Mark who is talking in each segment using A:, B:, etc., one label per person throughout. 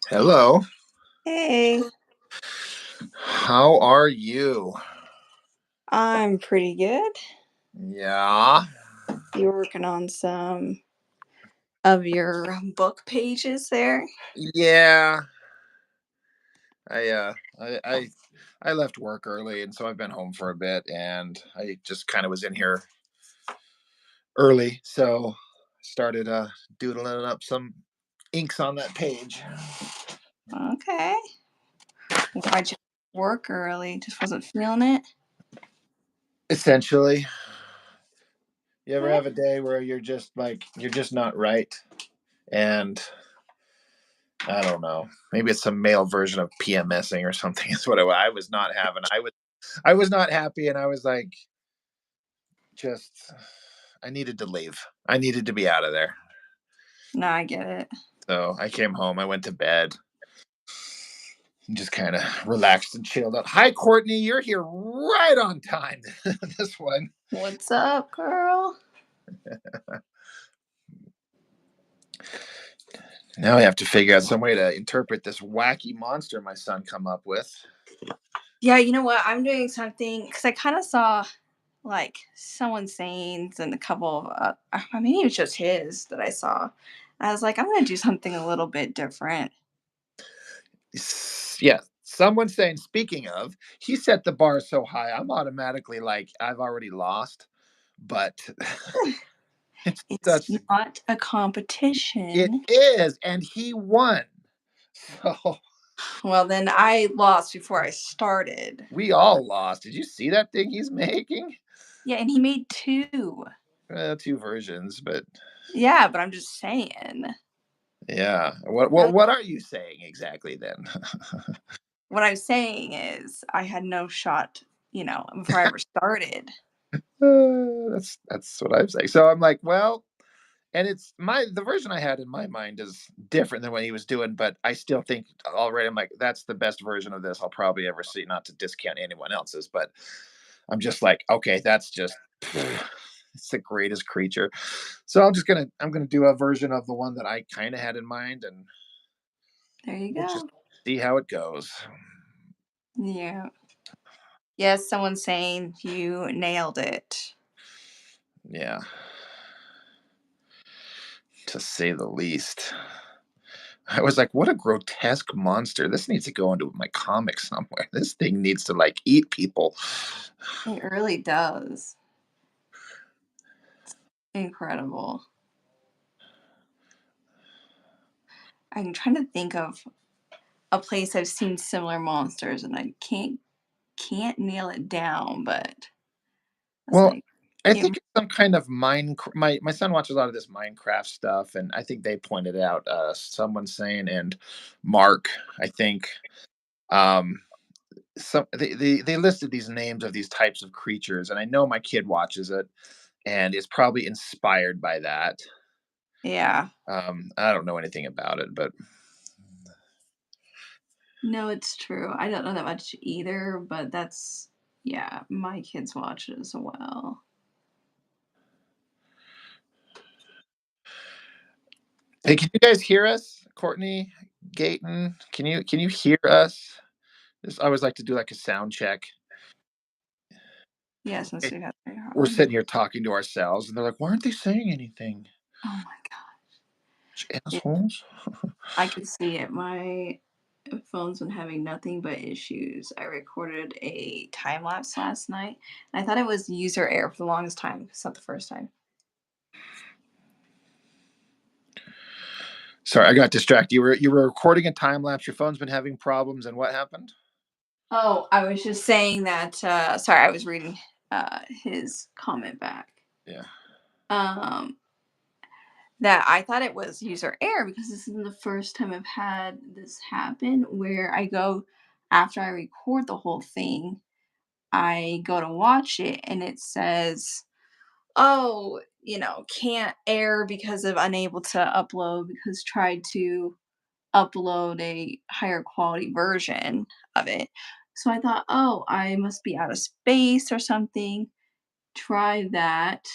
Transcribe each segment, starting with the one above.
A: Hello.
B: Hey,
A: How are you?
B: I'm pretty good.
A: Yeah.
B: You're working on some of your book pages there?
A: Yeah. I left work early, and so I've been home for a bit, and I just kind of was in here early, so started doodling up some inks on that page.
B: Okay. Why'd you work early? Just wasn't feeling it?
A: Essentially, you ever
B: Okay.
A: have a day where you're just not right, and I don't know, maybe it's some male version of PMSing or something. Is what I was not having. I was not happy, and I was like, just I needed to leave. I needed to be out of there.
B: No, I get it.
A: So I came home. I went to bed and just kind of relaxed and chilled out. Hi, Courtney. You're here right on time. This one.
B: What's up, girl?
A: Now I have to figure out some way to interpret this wacky monster my son come up with.
B: Yeah, you know what? I'm doing something because I kind of saw like someone saying and a couple of, I mean, it was just his that I saw. I was like, I'm going to do something a little bit different.
A: Yeah. Someone saying, speaking of, he set the bar so high, I'm automatically like, I've already lost. But it's
B: It's
A: such,
B: not a
A: it
B: competition.
A: is. And he won. So
B: Well, then I lost before I started.
A: we all lost. Did you see that thing he's making?
B: Yeah, and he made two.
A: Two versions, but
B: Yeah, but I'm just saying.
A: yeah.
B: That-
A: What are you saying exactly then?
B: What I'm saying is I had no shot, before I ever started.
A: That's what I'm saying. So I'm like, well, and it's my the version I had in my mind is different than what he was doing, but I still think already I'm like, that's the best version of this I'll probably ever see. Not to discount anyone else's, but I'm just like, okay, that's just it's the greatest creature. So I'm gonna do a version of the one that I kind of had in mind, and
B: There you
A: we'll just
B: go.
A: see how it goes.
B: Yeah. Yes, someone's saying you nailed it.
A: Yeah, to say the least. I was like, what a grotesque monster. This needs to go into my comic somewhere. This thing needs to like eat people.
B: It really does. Incredible. I'm trying to think of a place I've seen similar monsters and I can't nail it down, but it's
A: Well,
B: like
A: I
B: it
A: think it's some kind of mine. My son watches a lot of this Minecraft stuff, and I think they pointed out someone saying and Mark, I think some they listed these names of these types of creatures, and I know my kid watches it and is probably inspired by that.
B: yeah.
A: I don't know anything about it, but
B: No, it's true. I don't know that much either, but yeah, my kids watch it as well.
A: hey, can you guys hear us, Courtney, Gayton? Can you hear us? I always like to do like a sound check.
B: Yeah, since
A: Hey,
B: we got
A: we're
B: on.
A: sitting here talking to ourselves, and they're like, "Why aren't they saying anything?"
B: Oh my god. Yeah,
A: Assholes.
B: I could see it. My phone's been having nothing but issues. I recorded a time lapse last night, and I thought it was user error for the longest time. It's not the first time.
A: Sorry, I got distracted. You were recording a time lapse. Your phone's been having problems, and what happened?
B: Oh, I was just saying that. Sorry, I was reading his comment back.
A: Yeah.
B: Um, that I thought it was user error because this isn't the first time I've had this happen where I go after I record the whole thing. I go to watch it and it says, "Oh, can't air because of unable to upload because tried to upload a higher quality version of it." So I thought, "Oh, I must be out of space or something." Try that.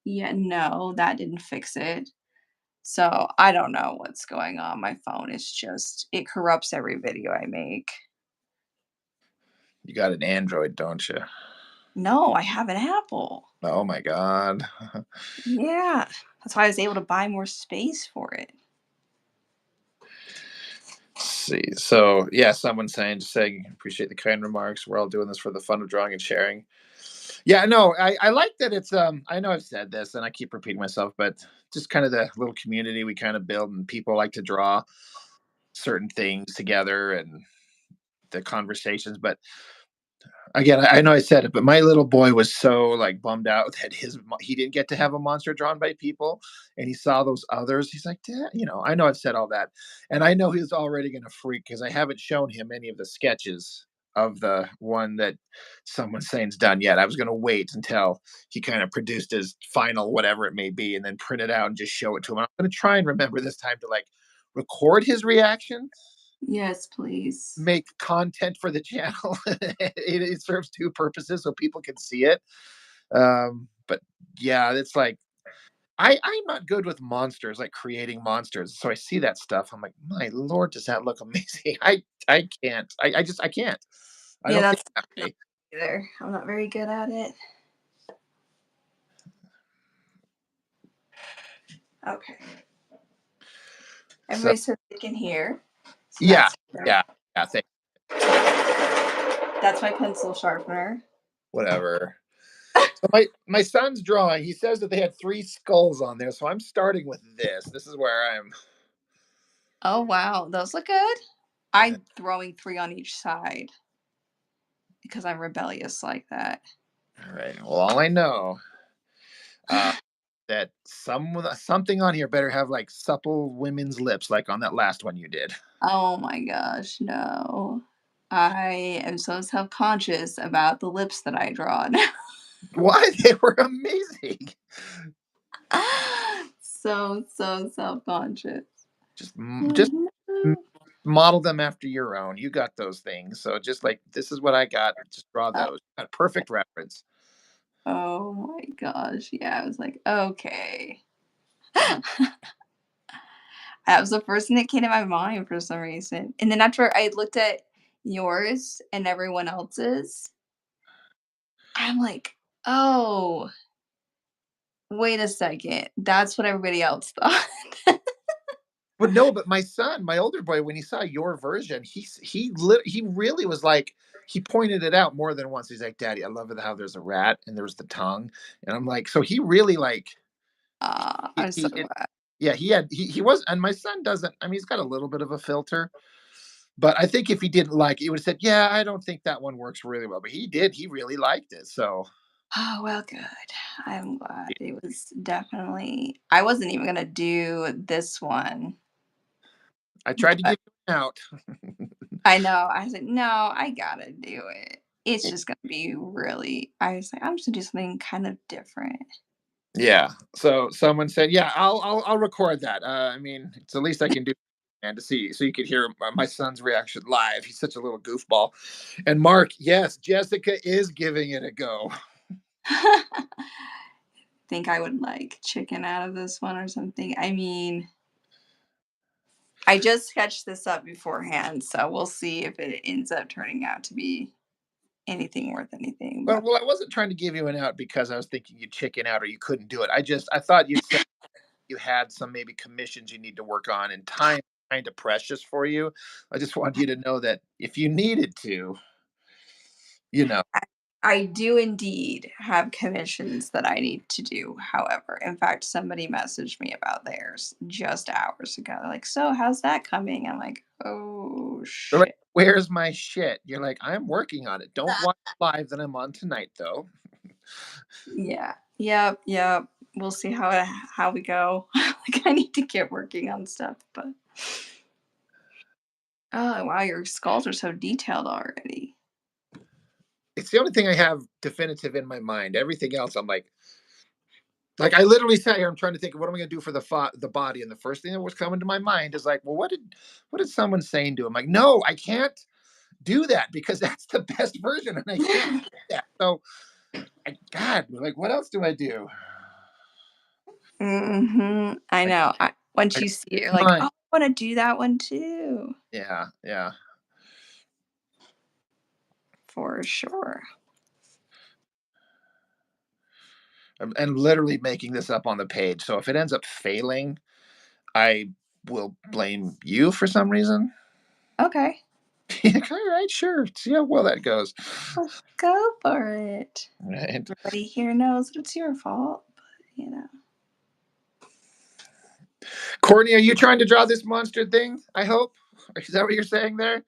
B: Yeah, no, that didn't fix it. So I don't know what's going on. My phone is just, it corrupts every video I make.
A: You got an Android, don't you?
B: No, I have an Apple.
A: Oh my god.
B: Yeah. That's why I was able to buy more space for it.
A: See. So yeah, someone saying appreciate the kind remarks. We're all doing this for the fun of drawing and sharing. Yeah, no, I like that it's I know I've said this and I keep repeating myself, but just kind of the little community we kind of build and people like to draw certain things together and the conversations. But again, I know I said it, but my little boy was so like bummed out that he didn't get to have a monster drawn by people, and he saw those others. He's like, Dad, I know I've said all that, and I know he's already gonna freak because I haven't shown him any of the sketches of the one that someone's saying's done yet. I was gonna wait until he kind of produced his final whatever it may be, and then print it out and just show it to him. I'm gonna try and remember this time to like record his reaction,
B: Yes, please.
A: make content for the channel. It serves two purposes so people can see it. But yeah, it's like I'm not good with monsters, like creating monsters. So I see that stuff. I'm like, my lord, does that look amazing? I can't. I can't. I
B: Yeah,
A: don't think
B: that's
A: that
B: not
A: way.
B: either. I'm not very good at it. Okay.
A: So
B: Everybody says they can hear. So
A: yeah,
B: that's fair.
A: yeah, yeah.
B: That's my pencil sharpener.
A: Whatever. So my son's drawing. He says that they had three skulls on there. So I'm starting with this. This is where I'm.
B: Oh wow, those look good. I'm throwing 3 on each side because I'm rebellious like that.
A: All right. Well, all I know. Uh, that something on here better have like supple women's lips, like on that last one you did.
B: Oh my gosh, no. I am so self-conscious about the lips that I draw now.
A: Why? They were amazing.
B: So self-conscious.
A: Just m- model them after your own. You got those things, so just like this is what I got. Just draw
B: Oh,
A: those. Got a perfect reference.
B: oh my gosh, yeah, I was like, "Okay." That was the first thing that came to my mind for some reason, and then after I looked at yours and everyone else's, I'm like, "Oh, wait a second, that's what everybody else thought."
A: But no, but my son, my older boy, when he saw your version, he really was like he pointed it out more than once. He's like, "Daddy, I love it how there's a rat and there's the tongue," and I'm like, so he really like
B: Aw,
A: he,
B: I'm so
A: he
B: glad.
A: yeah, he was, and my son doesn't. I mean, he's got a little bit of a filter, but I think if he didn't like it, he would have said, "Yeah, I don't think that one works really well." But he did. He really liked it. So
B: Oh, well, good. I'm glad. It was definitely I wasn't even gonna do this one,
A: I tried to
B: but
A: give him out.
B: I know, I was like, "No, I gotta do it." It's just gonna be really I was like, "I'm just gonna do something kind of different."
A: Yeah. So someone said, "Yeah, I'll record that." I mean, it's the least I can do, and to see so you could hear my son's reaction live. He's such a little goofball. And Mark, yes, Jessica is giving it a go.
B: Think I would, like, chicken out of this one or something. I mean, I just sketched this up beforehand, so we'll see if it ends up turning out to be anything worth anything, but
A: Well, I wasn't trying to give you an out because I was thinking you'd chicken out or you couldn't do it. I thought you'd said you had some maybe commissions you need to work on and time kind of precious for you. I just wanted you to know that if you needed to, you know.
B: I do indeed have commissions that I need to do, however. In fact, somebody messaged me about theirs just hours ago. Like, "So, how's that coming?" I'm like, "Oh,
A: They're like,
B: shit."
A: "Where's my shit?" You're like, "I'm working on it. Don't watch live that I'm on tonight, though."
B: Yeah. Yep. We'll see how we go. Like, I need to get working on stuff, but oh, wow, your skulls are so detailed already.
A: it's the only thing I have definitive in my mind. Everything else, I'm like I literally sat here. I'm trying to think of what am I going to do for the body, and the first thing that was coming to my mind is like, well, what did someone saying to him? Like, no, I can't do that because that's the best version, and I can't do that. So, God, like, what else do I do?
B: I
A: I,
B: know. Once
A: I
B: you see it, you're like,
A: mine.
B: oh, I want to do that one too,
A: Yeah, yeah.
B: for sure.
A: And literally making this up on the page. So if it ends up failing, I will blame you for some reason.
B: Okay,
A: All right, sure. See how well that goes.
B: well, go for it.
A: Right.
B: Everybody here knows it's your fault, but you know.
A: Courtney, are you trying to draw this monster thing? I hope. Is that what you're saying there?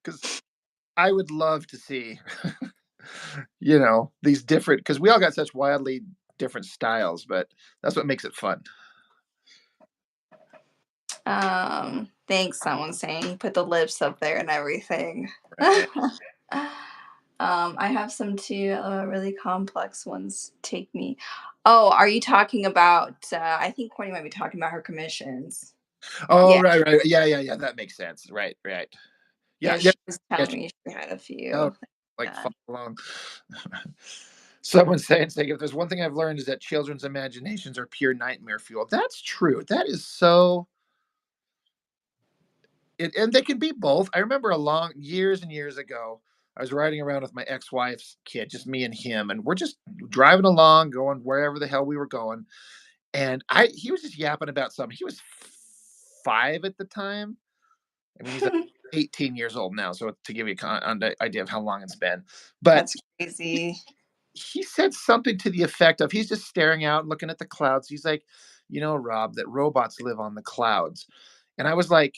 A: Because I would love to see, these different, because we all got such wildly different styles, but that's what makes it fun.
B: Thanks, someone's saying. He put the lips up there and everything.
A: Right.
B: I have some too, really complex ones. Take me. Oh, are you talking about? I think Courtney might be talking about her commissions.
A: Oh,
B: Yeah,
A: right, right. Yeah, yeah, yeah. That makes sense. Right, right. Yeah,
B: yeah.
A: yeah.
B: She was
A: Yeah,
B: telling me she had a
A: oh,
B: few.
A: like
B: Yeah.
A: follow along. Someone's saying, if there's one thing I've learned is that children's imaginations are pure nightmare fuel. That's true. That is so. And they can be both. I remember a long years and years ago, I was riding around with my ex-wife's kid, just me and him, and we're just driving along, going wherever the hell we were going. And he was just yapping about something. He was 5 at the time. I mean, he's like 18 years old now, so to give you an idea of how long it's been. But
B: That's crazy.
A: he said something to the effect of he's just staring out and looking at the clouds. He's like, Rob, that robots live on the clouds. And I was like,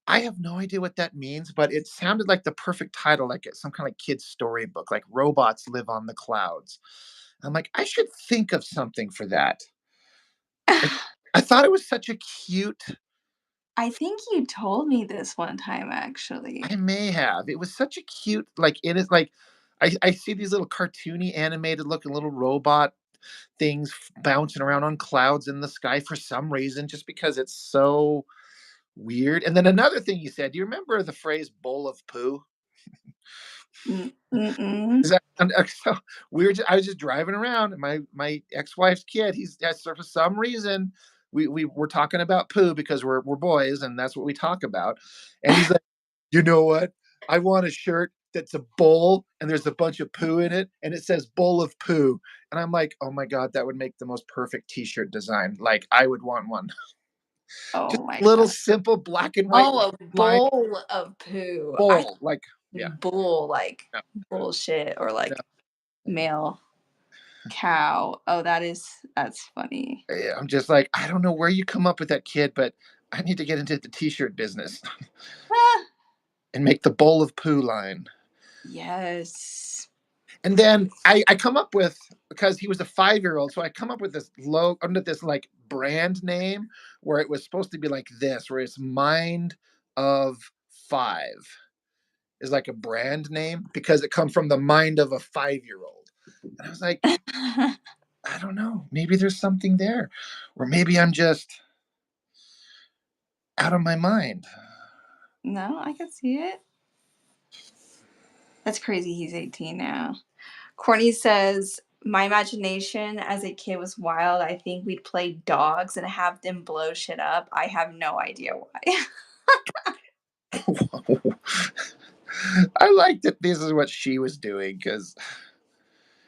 A: I have no idea what that means, but it sounded like the perfect title, like some kind of kid's storybook, like robots live on the clouds. I'm like, I should think of something for that. I, I thought it was such a cute.
B: I think you told me this one time, actually.
A: I may have. It was such a cute, like it is like I see these little cartoony animated looking little robot things bouncing around on clouds in the sky for some reason, just because it's so weird. And then another thing you said, do you remember the phrase bowl of poo?
B: Mm-mm.
A: Is that so I was just driving around, and my ex-wife's kid, he's that's for some reason we were talking about poo because we're boys and that's what we talk about. And he's like, you know what? I want a shirt that's a bowl and there's a bunch of poo in it and it says bowl of poo. And I'm like, oh my God, that would make the most perfect t-shirt design. Like I would want one. Just
B: Oh my
A: little
B: god.
A: simple black and white
B: Oh, a
A: line
B: bowl of poo. I
A: bowl. Like, yeah.
B: bull like
A: No,
B: bullshit or
A: no.
B: like male cow. Oh, that's funny.
A: Yeah, I'm just like, I don't know where you come up with that, kid, but I need to get into the t-shirt business
B: Ah,
A: and make the bowl of poo line.
B: yes.
A: And then I come up with, because he was a 5-year-old, so I come up with this low under this like brand name where it was supposed to be like this, where it's Mind of Five is like a brand name because it comes from the mind of a 5-year-old. And I was like, I don't know, maybe there's something there, or maybe I'm just out of my mind.
B: No, I can see it. That's crazy. He's 18 now. Courtney says, my imagination as a kid was wild. I think we'd play dogs and have them blow shit up. I have no idea why.
A: I like that this is what she was doing because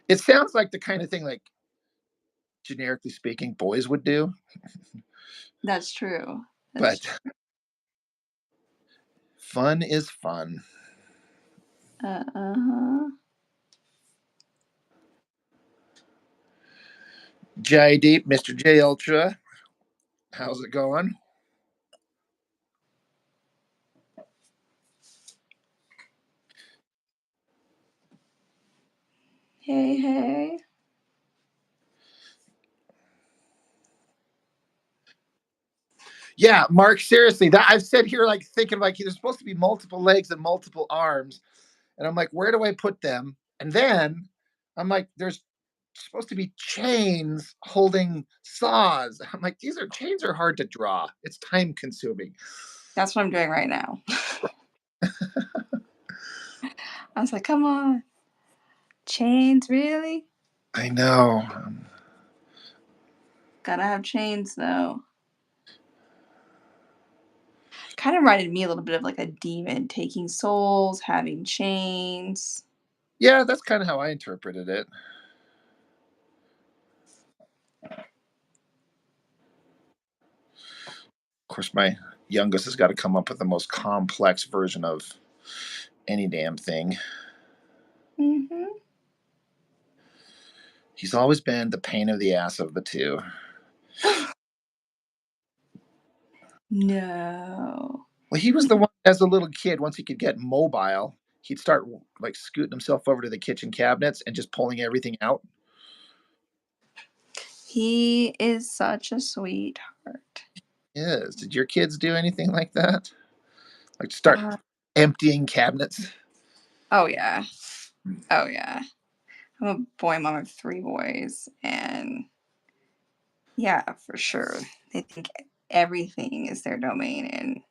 A: it sounds like the kind of thing, like, generically speaking, boys would do.
B: That's true. That's
A: But
B: true.
A: fun is fun.
B: Uh-huh.
A: J Deep, Mr. J Ultra, how's it going?
B: Hey, hey.
A: Yeah, Mark, seriously, that I've said here, like thinking like there's supposed to be multiple legs and multiple arms, and I'm like, where do I put them? And then I'm like, there's supposed to be chains holding saws. I'm like, these are chains are hard to draw. It's time consuming.
B: That's what I'm doing right now. I was like, come on, chains, really?
A: I know.
B: Gotta have chains though. Kind of reminded me a little bit of like a demon taking souls, having chains.
A: Yeah, that's kind of how I interpreted it. Of course, my youngest has got to come up with the most complex version of any damn thing.
B: Hmm.
A: He's always been the pain of the ass of the two.
B: No.
A: Well, he was the one as a little kid, once he could get mobile, he'd start like scooting himself over to the kitchen cabinets and just pulling everything out.
B: He is such a sweetheart.
A: Yes. Did your kids do anything like that? Like start
B: Uh,
A: emptying cabinets?
B: oh yeah. Oh yeah. I'm a boy mom of three boys, and yeah, for sure. They think everything is their domain and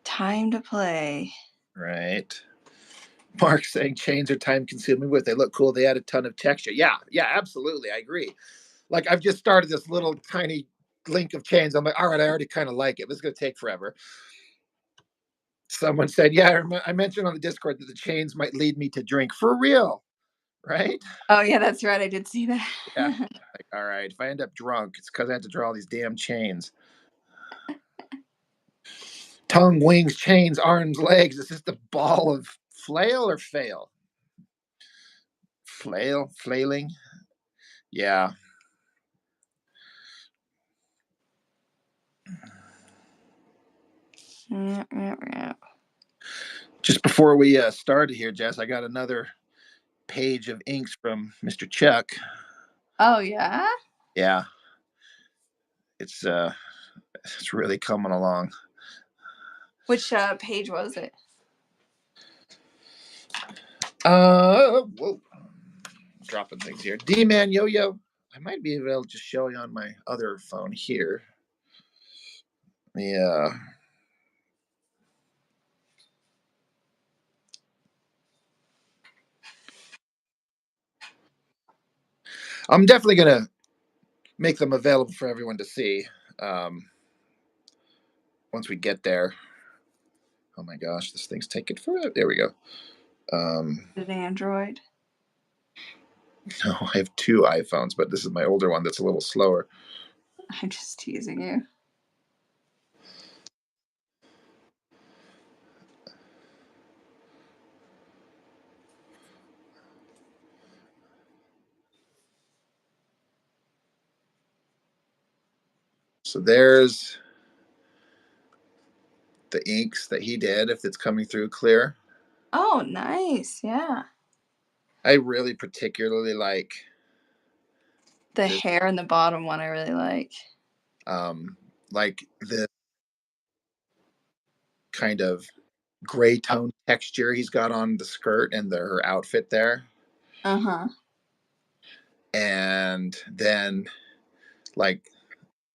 B: time to play.
A: Right. Mark saying chains are time consuming, but they look cool. They add a ton of texture. Yeah, yeah, absolutely. I agree. Like I've just started this little tiny link of chains. I'm like, all right, I already kind of like it. This is going to take forever. Someone said, yeah, I mentioned on the Discord that the chains might lead me to drink for real. Right.
B: Oh yeah, that's right. I did see
A: Yeah.
B: that.
A: Like, all right. If I end up drunk, it's because I had to draw all these damn chains. Tongue, wings, chains, arms, legs. Is this the ball of flail or fail? Flail, flailing. Yeah.
B: Yeah, yeah, yeah.
A: Just before we started here, Jess, I got another page of inks from Mr. Chuck.
B: Oh yeah.
A: Yeah, it's uh, it's really coming along.
B: Which page was it?
A: Whoa, dropping things here. D man yo yo. I might be able to just show you on my other phone here. Yeah. I'm definitely gonna make them available for everyone to see um, once we get there. Oh my gosh, this thing's taking forever. There we go.
B: An Android.
A: No, I have two iPhones, but this is my older one that's a little slower.
B: I'm just teasing you.
A: So there's the inks that he did, if it's coming through clear.
B: Oh, nice. Yeah.
A: I really particularly
B: The
A: this,
B: hair in the bottom one I really
A: um, like the kind of gray tone texture he's got on the skirt and her outfit there.
B: Uh-huh.
A: And then like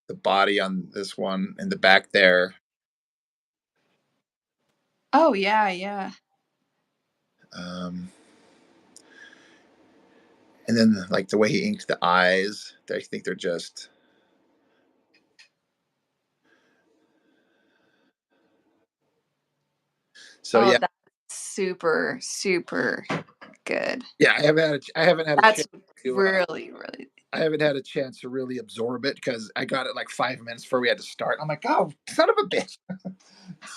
A: the body on this one in the back there.
B: Oh yeah, yeah.
A: Um, and then like the way he inked the eyes, I think they're just so
B: Oh,
A: yeah.
B: that's super, super good.
A: Yeah, I haven't had a
B: That's
A: chance to
B: really, really
A: I haven't had a chance to really absorb it because I got it like 5 minutes before we had to start. I'm like, oh, son of a bitch.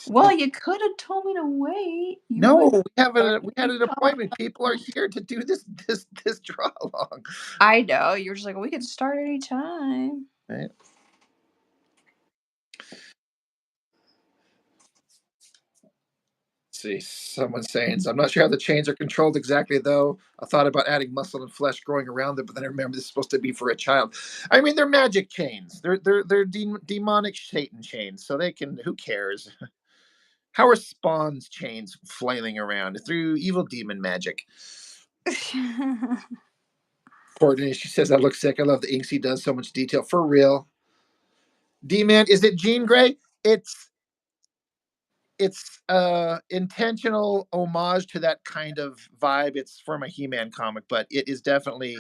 B: well, you could have told me to wait. You
A: No,
B: would
A: we had an appointment. People are here to do this draw along.
B: I know. You were just like, we could start anytime.
A: Right? See, someone saying, I'm not sure how the chains are controlled exactly, though. I thought about adding muscle and flesh growing around it, but then I remember this is supposed to be for a child. I mean, they're magic chains. They're demonic Satan chains, so they can. Who cares? How are Spawn's chains flailing around through evil demon magic? Courtney, she says, I look sick. I love the inks he does. So much detail. For real. D-Man, is it Jean Grey? It's intentional homage to that kind of vibe. It's from a He-Man comic, but it is definitely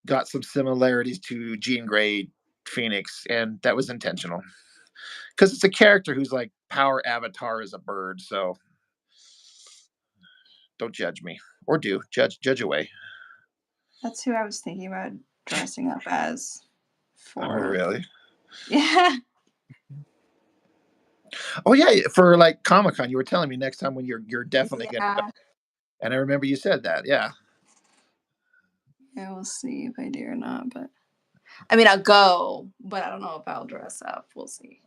A: got some similarities to Jean Grey Phoenix, and that was intentional. Because it's a character who's like power avatar is a bird, so don't judge me. Or do. Judge away.
B: That's who I was thinking about dressing up as
A: Oh,
B: for.
A: really?
B: Yeah.
A: Oh yeah, for like Comic Con, you were telling me next time when you're definitely gonna go.
B: Yeah.
A: And I remember you said that. Yeah.
B: Yeah, we'll see if I do or not. But I mean, I'll go, but I don't know if I'll dress up. We'll see.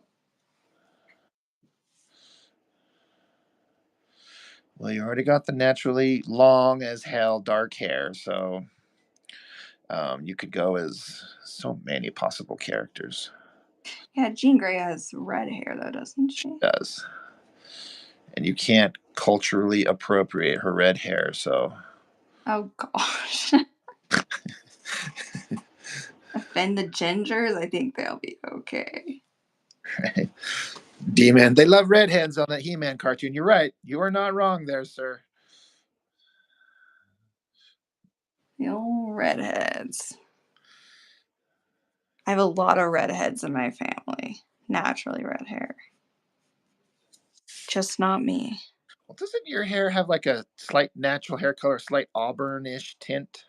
A: Well, you already got the naturally long as hell dark hair, so you could go as so many possible characters.
B: Yeah, Jean Grey has red hair though, doesn't
A: She
B: she?
A: does, and you can't culturally appropriate her red hair. So,
B: Oh gosh. Offend the gingers? I think they'll be okay.
A: right? D-Man, they love redheads on that He-Man cartoon. You're right. You are not wrong there, sir.
B: The old redheads. I have a lot of redheads in my family. Naturally red hair. Just not me.
A: Well, doesn't your hair have like a slight natural hair color, slight auburnish tint?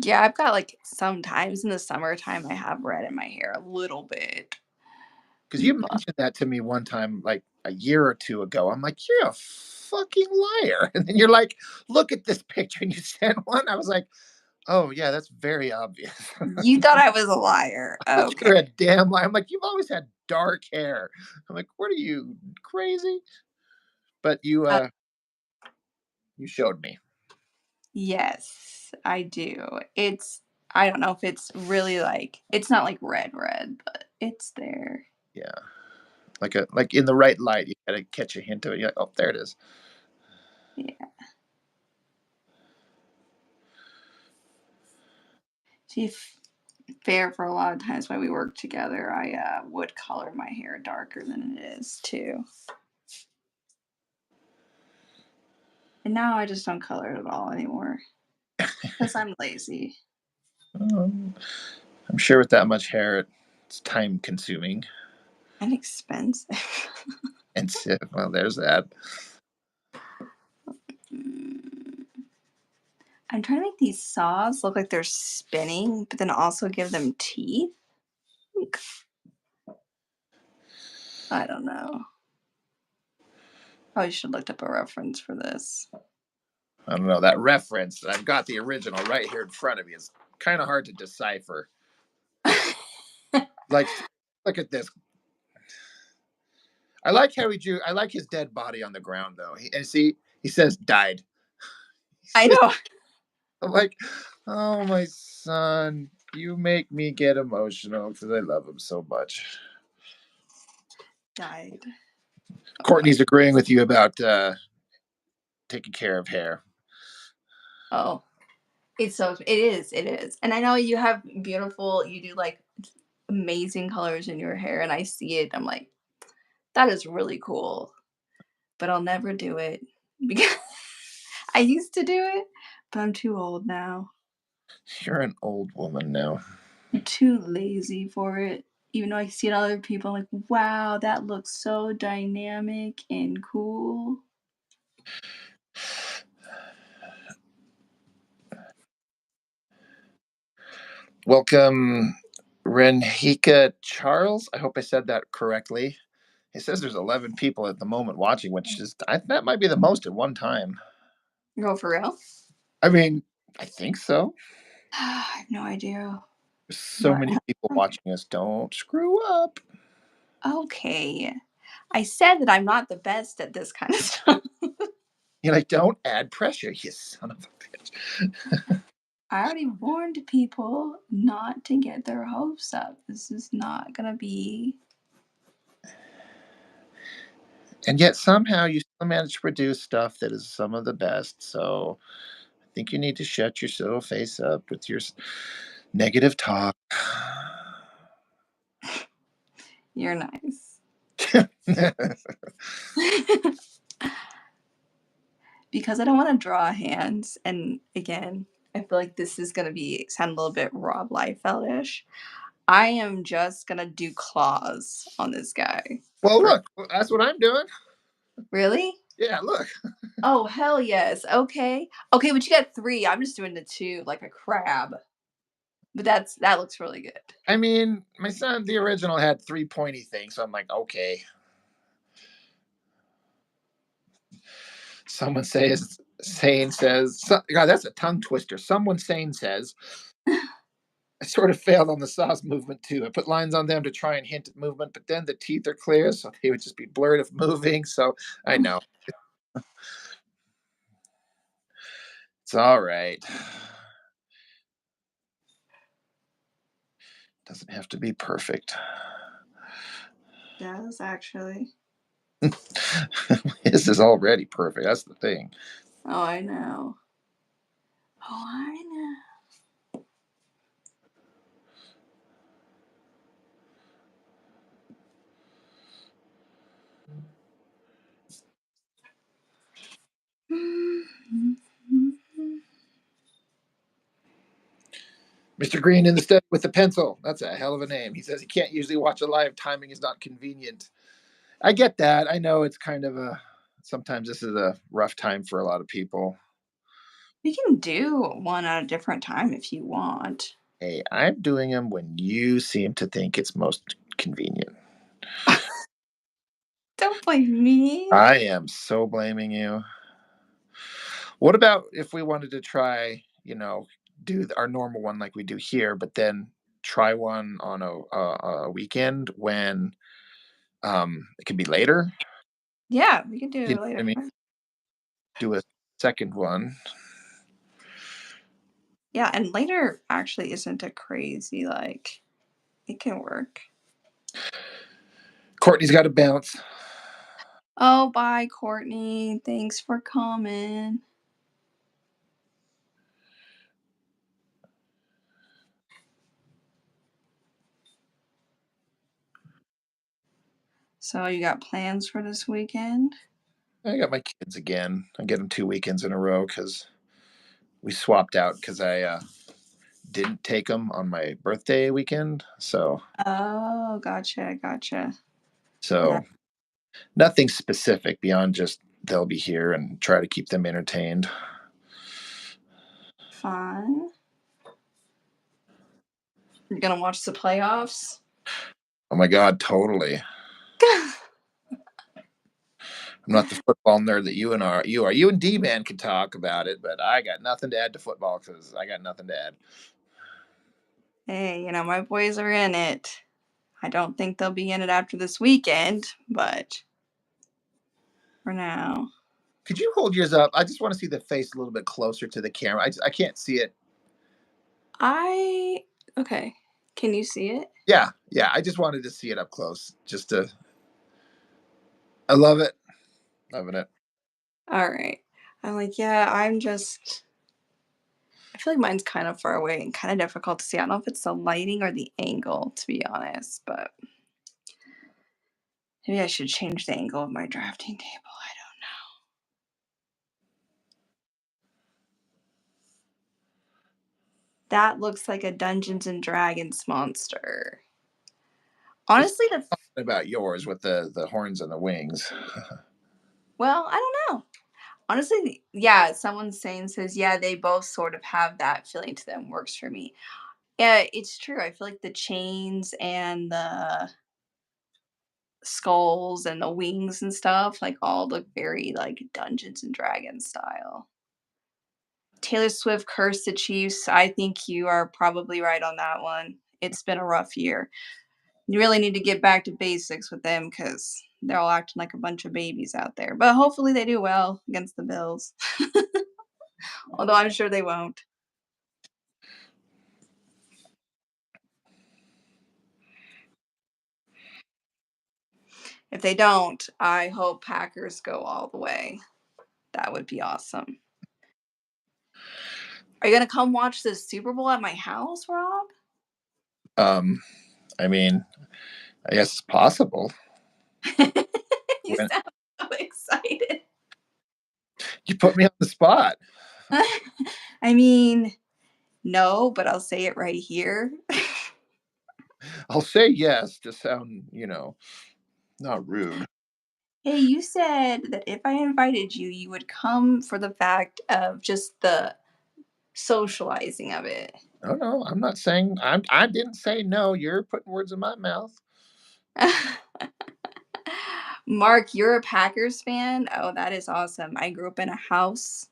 B: Yeah, I've got like sometimes in the summertime I have red in my hair a little bit.
A: Because you
B: But
A: mentioned that to me one time, like a year or two ago. I'm like, you're a fucking liar. And then you're like, look at this picture. And you sent one. I was like, oh, yeah, that's very obvious.
B: you thought I was a liar.
A: But you're a
B: Okay.
A: damn liar. I'm like, you've always had dark hair. I'm like, what are you crazy? But
B: Uh,
A: you showed me.
B: yes, I do. I don't know if it's really like it's not like red, but it's there.
A: Yeah. Like in the right light, you gotta catch a hint of it. You're like, oh, there it is.
B: Yeah. See, fair for a lot of times when we work together, I would color my hair darker than it is too. And now I just don't color it at all anymore because I'm lazy
A: Um, I'm sure with that much hair, it's time consuming.
B: and expensive.
A: And so, well, there's that.
B: Mm. I'm trying to make these saws look like they're spinning, but then also give them teeth. I don't know. Probably should have looked up a reference for this.
A: I don't know that reference. I've got the original right here in front of me. It's kind of hard to decipher. Like, look at this. I like how he drew. I like his dead body on the ground, though. And see, he says died.
B: I know.
A: I'm like, oh my son, you make me get emotional because I love him so much.
B: Died. Okay.
A: Courtney's agreeing with you about taking care of hair.
B: Oh, it is. And I know you have you do like amazing colors in your hair, and I see it. I'm like, that is really cool. But I'll never do it because I used to do it, but I'm too old now.
A: You're an old woman now.
B: I'm too lazy for it. Even though I see it on other people, I'm like, wow, that looks so dynamic and cool.
A: Welcome, Renhika Charles. I hope I said that correctly. He says there's 11 people at the moment watching, which is that might be the most at one time.
B: Go for real?
A: I mean, I think so.
B: I have no idea.
A: There's so
B: But
A: many people watching us. Don't screw up.
B: okay. I said that I'm not the best at this kind of stuff.
A: You're like, don't add pressure, you son of a bitch.
B: I already warned people not to get their hopes up. This is not gonna be.
A: And yet somehow you still manage to produce stuff that is some of the best. So I think you need to shut your little face up with your negative talk.
B: You're nice. Because I don't want to draw hands. And again, I feel like this is going to be sound a little bit Rob Liefeld-ish. I am just going to do claws on this guy.
A: Well,
B: For
A: look, that's what I'm doing.
B: really?
A: Yeah, look.
B: Oh, hell yes. Okay. Okay, but you got 3. I'm just doing the 2 like a crab. But that looks really good.
A: I mean, my son, the original, had 3 pointy things. So I'm like, okay. Someone says, God, that's a tongue twister. Someone sane says, I sort of failed on the sauce movement too. I put lines on them to try and hint at movement, but then the teeth are clear, so they would just be blurred if moving. So I know. It's all right. Doesn't have to be perfect.
B: Does actually.
A: This is already perfect. That's the thing.
B: Oh, I know. Oh, I know.
A: Mr. Green in the study with the pencil. That's a hell of a name. He says he can't usually watch a live. Timing is not convenient. I get that. I know it's kind of a sometimes this is a rough time for a lot of people.
B: We can do one at a different time if you want.
A: Hey, I'm doing them when you seem to think it's most convenient.
B: Don't blame me.
A: I am so blaming you. What about if we wanted to try, do our normal one like we do here, but then try one on a weekend when it can be later?
B: Yeah, we can do
A: You know
B: it
A: what I
B: later.
A: mean? Do a second one.
B: Yeah, and later actually isn't a crazy like it can work.
A: Courtney's got to bounce.
B: Oh, bye, Courtney. Thanks for coming. So you got plans for this weekend?
A: I got my kids again. I get them 2 weekends in a row because we swapped out because I didn't take them on my birthday weekend. So,
B: Oh, gotcha, gotcha. That's
A: so nothing specific beyond just they'll be here and try to keep them entertained.
B: fun. You're gonna watch the playoffs?
A: Oh my God, totally. I'm not the football nerd that you and are. You are. You and D Man can talk about it, but I got nothing to add to football because I got nothing to add.
B: Hey, my boys are in it. I don't think they'll be in it after this weekend, but for now.
A: Could you hold yours up? I just want to see the face a little bit closer to the camera. I can't see it.
B: I okay. Can you see it?
A: Yeah, yeah. I just wanted to see it up close. Just to. I love it. Loving it.
B: All right. I'm like, yeah, I feel like mine's kind of far away and kind of difficult to see. I don't know if it's the lighting or the angle, to be honest, but maybe I should change the angle of my drafting table. I don't know. That looks like a Dungeons and Dragons monster.
A: It's
B: Honestly, the
A: about yours with the horns and the wings.
B: well, I don't know. Honestly, yeah, someone saying says, yeah, they both sort of have that feeling to them. Works for me. Yeah, it's true. I feel like the chains and the skulls and the wings and stuff like all look very like Dungeons and Dragons style. Taylor Swift cursed the Chiefs. I think you are probably right on that one. It's been a rough year. You really need to get back to basics with them because they're all acting like a bunch of babies out there. But hopefully they do well against the Bills. Although I'm sure they won't. If they don't, I hope Packers go all the way. That would be awesome. Are you gonna come watch the Super Bowl at my house, Rob?
A: Um, I mean, I guess it's possible.
B: You
A: When
B: sound so excited.
A: you put me on the spot,
B: I mean, no, but I'll say it right here.
A: I'll say yes to sound, not rude.
B: Hey, you said that if I invited you, you would come for the fact of just the socializing of it.
A: No, no, I'm not saying I didn't say no. You're putting words in my mouth.
B: Mark, you're a Packers fan? Oh, that is awesome. I grew up in a house.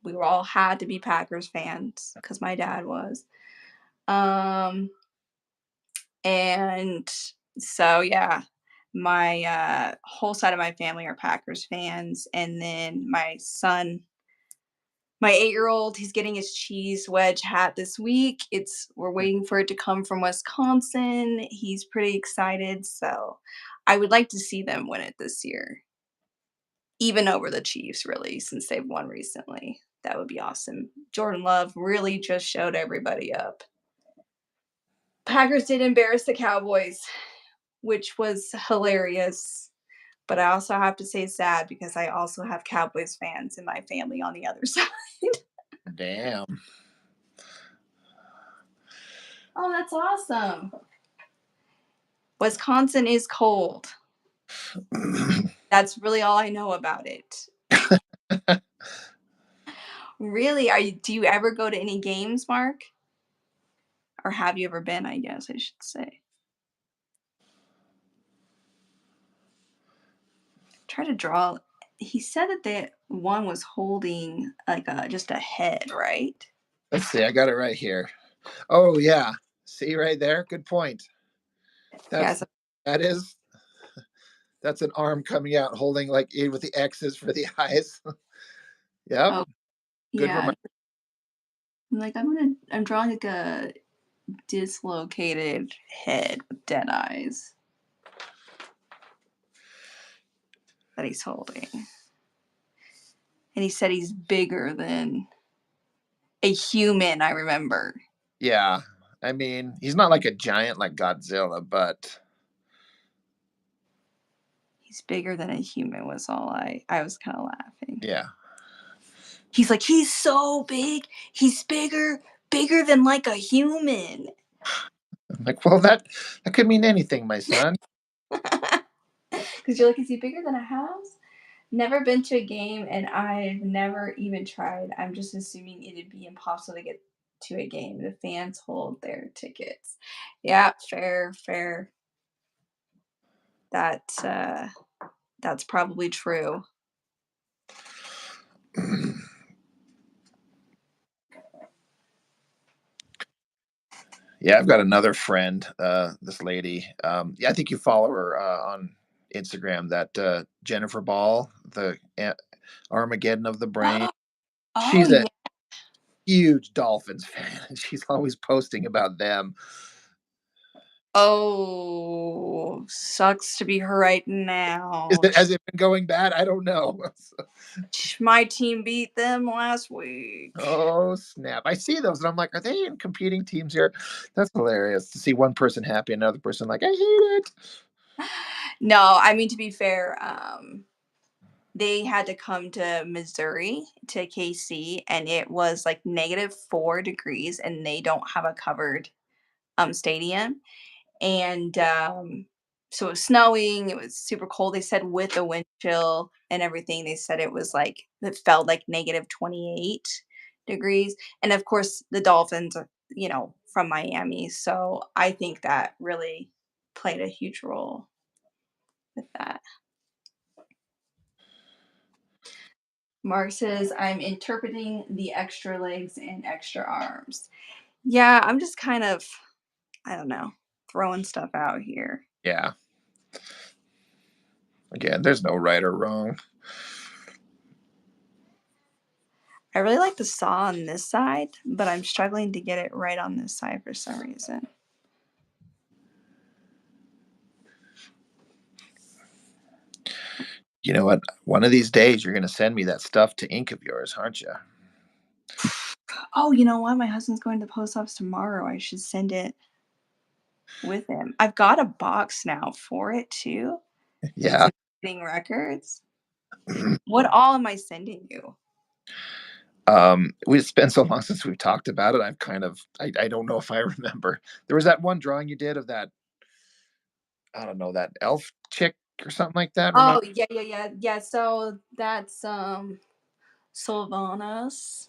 B: We were all had to be Packers fans because my dad was. Um, and so yeah, my whole side of my family are Packers fans, and then my son, my 8-year-old, he's getting his cheese wedge hat this week. We're waiting for it to come from Wisconsin. He's pretty excited, so I would like to see them win it this year. Even over the Chiefs, really, since they've won recently. That would be awesome. Jordan Love really just showed everybody up. Packers did embarrass the Cowboys, which was hilarious. But I also have to say sad because I also have Cowboys fans in my family on the other side.
A: Damn.
B: Oh, that's awesome. Wisconsin is cold. That's really all I know about it. Really? Do you ever go to any games, Mark? Or have you ever been, I guess I should say. Try to draw. He said that the one was holding like a just a head, right?
A: Let's see. I got it right here. Oh yeah. See right there. Good point.
B: Yeah.
A: That's
B: So,
A: that is that's an arm coming out holding like with the X's for the eyes. Yep.
B: oh
A: Good
B: yeah.
A: reminder.
B: I'm like I'm drawing like a dislocated head with dead eyes that he's holding. And he said he's bigger than a human, I remember.
A: Yeah. I mean, he's not like a giant like Godzilla, but
B: He's bigger than a human was all I was kind of laughing.
A: yeah.
B: He's like, he's so big, he's bigger than like a human.
A: I'm like, well, that could mean anything, my son.
B: Because you're like, is he bigger than a house? Never been to a game, and I've never even tried. I'm just assuming it'd be impossible to get to a game. The fans hold their tickets. Yeah, fair, fair. That that's probably true.
A: Yeah, I've got another friend, this lady. Yeah, I think you follow her on Instagram. That Jennifer Ball, the Armageddon of the brain.
B: Oh
A: She's a
B: yeah.
A: huge Dolphins fan, and she's always posting about them.
B: Oh, sucks to be her right now.
A: Has it been going bad? I don't know.
B: My team beat them last week.
A: Oh snap! I see those, and I'm like, are they in competing teams here? That's hilarious to see one person happy, another person like, I hate it.
B: No, I mean to be fair, they had to come to Missouri to KC, and it was like -4 degrees, and they don't have a covered stadium. And so it was snowing, it was super cold. They said with the wind chill and everything, they said it felt like -28 degrees. And of course, the Dolphins are, from Miami. So I think that really played a huge role with that. Mark says, I'm interpreting the extra legs and extra arms. Yeah, I'm just kind of, I don't know, throwing stuff out here.
A: Yeah. Again, there's no right or wrong.
B: I really like the saw on this side, but I'm struggling to get it right on this side for some reason.
A: You know what? One of these days, you're gonna send me that stuff to ink of yours, aren't you?
B: Oh, you know what? My husband's going to the post office tomorrow. I should send it with him. I've got a box now for it too. It's
A: Yeah.
B: Living Records. What all am I sending you?
A: It's been so long since we've talked about it. I don't know if I remember. There was that one drawing you did of that, I don't know, that elf chick or something like that. Remind
B: Oh, yeah, yeah, yeah, yeah. So that's Sylvanas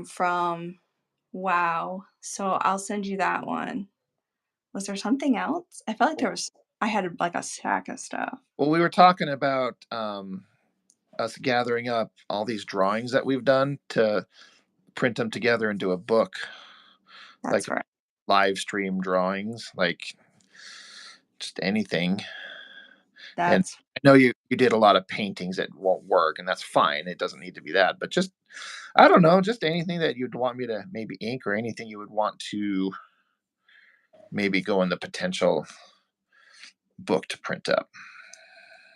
B: from Wow. So I'll send you that one. Was there something else? I felt like I had like a stack of stuff.
A: Well, we were talking about us gathering up all these drawings that we've done to print them together into a book, like
B: That's right.
A: live stream drawings, like just anything. And
B: That's
A: I know you did a lot of paintings that won't work, and that's fine. It doesn't need to be that, but just I don't know, just anything that you'd want me to maybe ink or anything you would want to maybe go in the potential book to print up.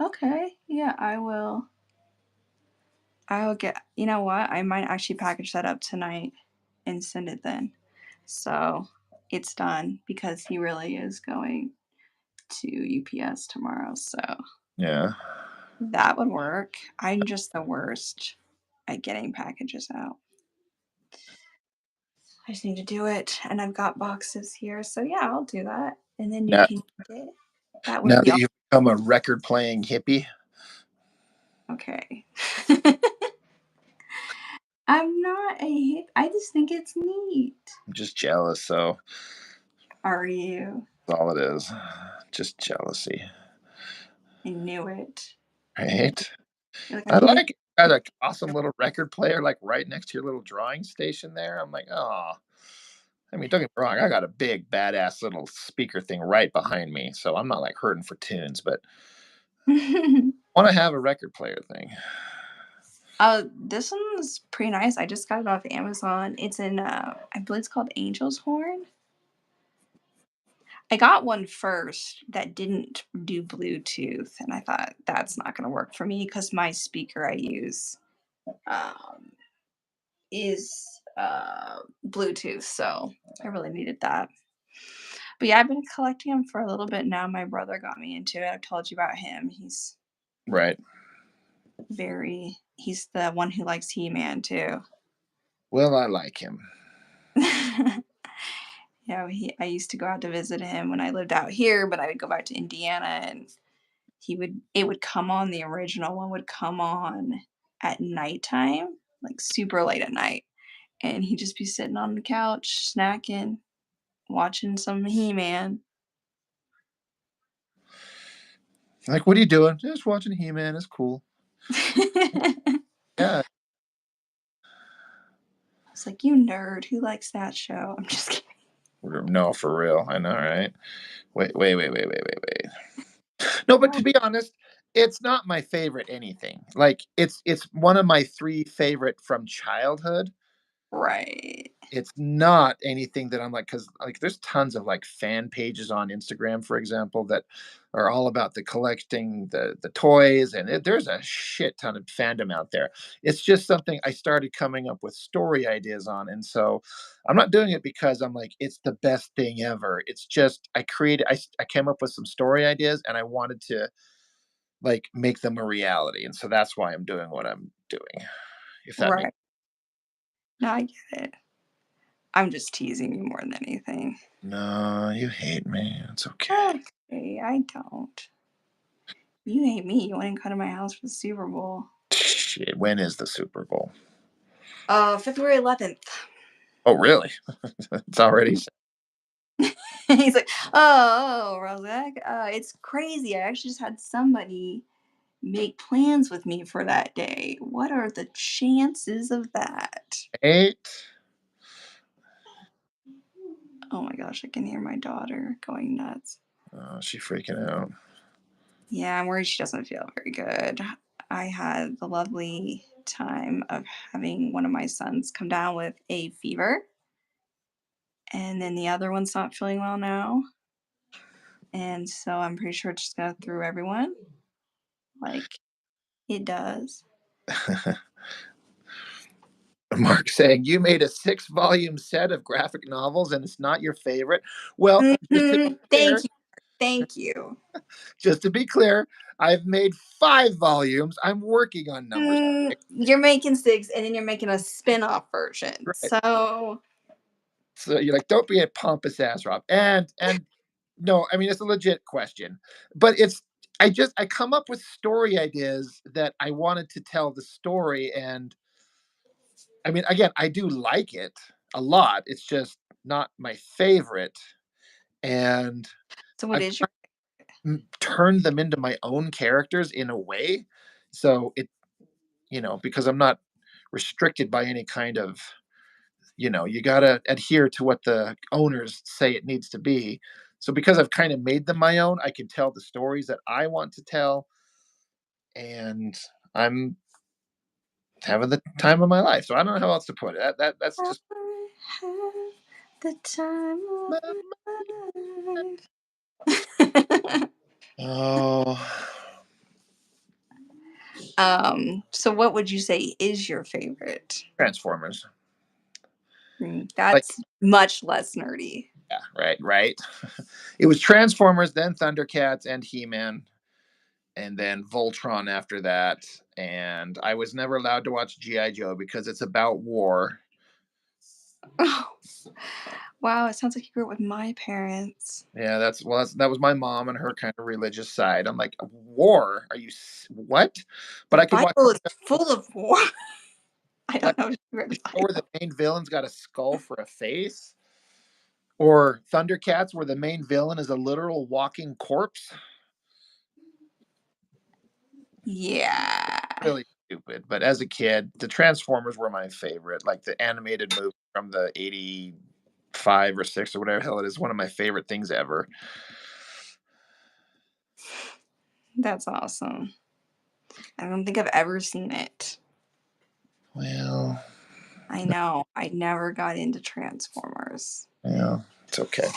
B: okay. Yeah, I will. I will get, you know what? I might actually package that up tonight and send it then. So it's done because he really is going to UPS tomorrow. So
A: Yeah.
B: that would work. I'm just the worst at getting packages out. I just need to do it. And I've got boxes here. So yeah, I'll do that. And then you
A: Now,
B: can get it. That would
A: now
B: be
A: that you've become a record playing hippie,
B: okay. I'm not a hip. I just think it's neat.
A: I'm just jealous. So
B: Are you?
A: that's all it is. Just jealousy.
B: I knew it.
A: Right?
B: You're like, I
A: I
B: can make
A: like it. Got an awesome little record player like right next to your little drawing station there. I'm like, oh, I mean, don't get me wrong. I got a big badass little speaker thing right behind me, so I'm not like hurting for tunes, but want to have a record player thing.
B: This one's pretty nice. I just got it off Amazon. It's in I believe it's called Angel's Horn. I got one first that didn't do Bluetooth, and I thought that's not gonna work for me because my speaker I use um is Bluetooth, so I really needed that. But yeah, I've been collecting them for a little bit now. My brother got me into it. I've told you about him.
A: Right.
B: He's the one who likes He-Man too.
A: Well, I like him.
B: Yeah, I used to go out to visit him when I lived out here, but I would go back to Indiana and it would come on, the original one would come on at nighttime, like super late at night. And he'd just be sitting on the couch, snacking, watching some He-Man.
A: Like, what are you doing? Just watching He Man. It's cool.
B: I
A: Yeah.
B: was like, you nerd, who likes that show? I'm just kidding.
A: No, for real. I know, right? Wait. No, but to be honest, it's not my favorite anything. Like it's one of my three favorite from childhood.
B: Right.
A: It's not anything that I'm like, because like there's tons of like fan pages on Instagram, for example, that are all about the collecting the toys, and there's a shit ton of fandom out there. It's just something I started coming up with story ideas on, and so I'm not doing it because I'm like it's the best thing ever. It's just I came up with some story ideas, and I wanted to like make them a reality, and so that's why I'm doing what I'm doing. If that makes
B: Right. No, I get it. I'm just teasing you more than anything.
A: no, you hate me. It's okay.
B: Okay, I don't. You hate me. You wouldn't come to my house for the Super Bowl.
A: Shit, when is the Super Bowl?
B: February 11th.
A: Oh, really? It's already
B: He's like, oh, Rozak, it's crazy. I actually just had somebody make plans with me for that day. What are the chances of that?
A: eight.
B: Oh my gosh, I can hear my daughter going nuts.
A: Oh, she freaking out.
B: Yeah, I'm worried she doesn't feel very good. I had the lovely time of having one of my sons come down with a fever, and then the other one's not feeling well now. And so I'm pretty sure it's just gonna throw everyone like it does.
A: Mark saying you made a 6-volume set of graphic novels and it's not your favorite. Well, just to be
B: Thank
A: clear,
B: you. Thank you.
A: just to be clear, I've made 5 volumes. I'm working on number 6.
B: You're making six, and then you're making a spin-off version.
A: Right.
B: So
A: So you're like, don't be a pompous ass, Rob. And no, I mean it's a legit question, but I come up with story ideas that I wanted to tell the story, and I mean again I do like it a lot. It's just not my favorite, and
B: so what
A: I've
B: is your
A: turned them into my own characters in a way. So because I'm not restricted by any kind of, you got to adhere to what the owners say it needs to be. So because I've kind of made them my own, I can tell the stories that I want to tell, and I'm having the time of my life. So I don't know how else to put it. That's
B: I
A: just
B: have the time of
A: my,
B: my life.
A: oh,
B: So what would you say is your favorite?
A: Transformers. Like,
B: That's much less nerdy.
A: yeah, right. It was Transformers, then Thundercats and He-Man, and then Voltron after that. And I was never allowed to watch GI Joe because it's about war.
B: Oh, wow, it sounds like you grew up with my parents.
A: Yeah, that was my mom and her kind of religious side. I'm like, war? Are you what? But
B: The
A: I could watch
B: Bible is full of war. I
A: like
B: don't know if you read
A: the
B: the
A: show where the
B: Bible.
A: main villain's got a skull for a face, or Thundercats where the main villain is a literal walking corpse.
B: Yeah.
A: Really stupid. But as a kid, the Transformers were my favorite. Like the animated movie from the 85 or 6 or whatever the hell it is, one of my favorite things ever.
B: That's awesome. I don't think I've ever seen it.
A: Well,
B: I know. I never got into Transformers
A: yeah, it's okay.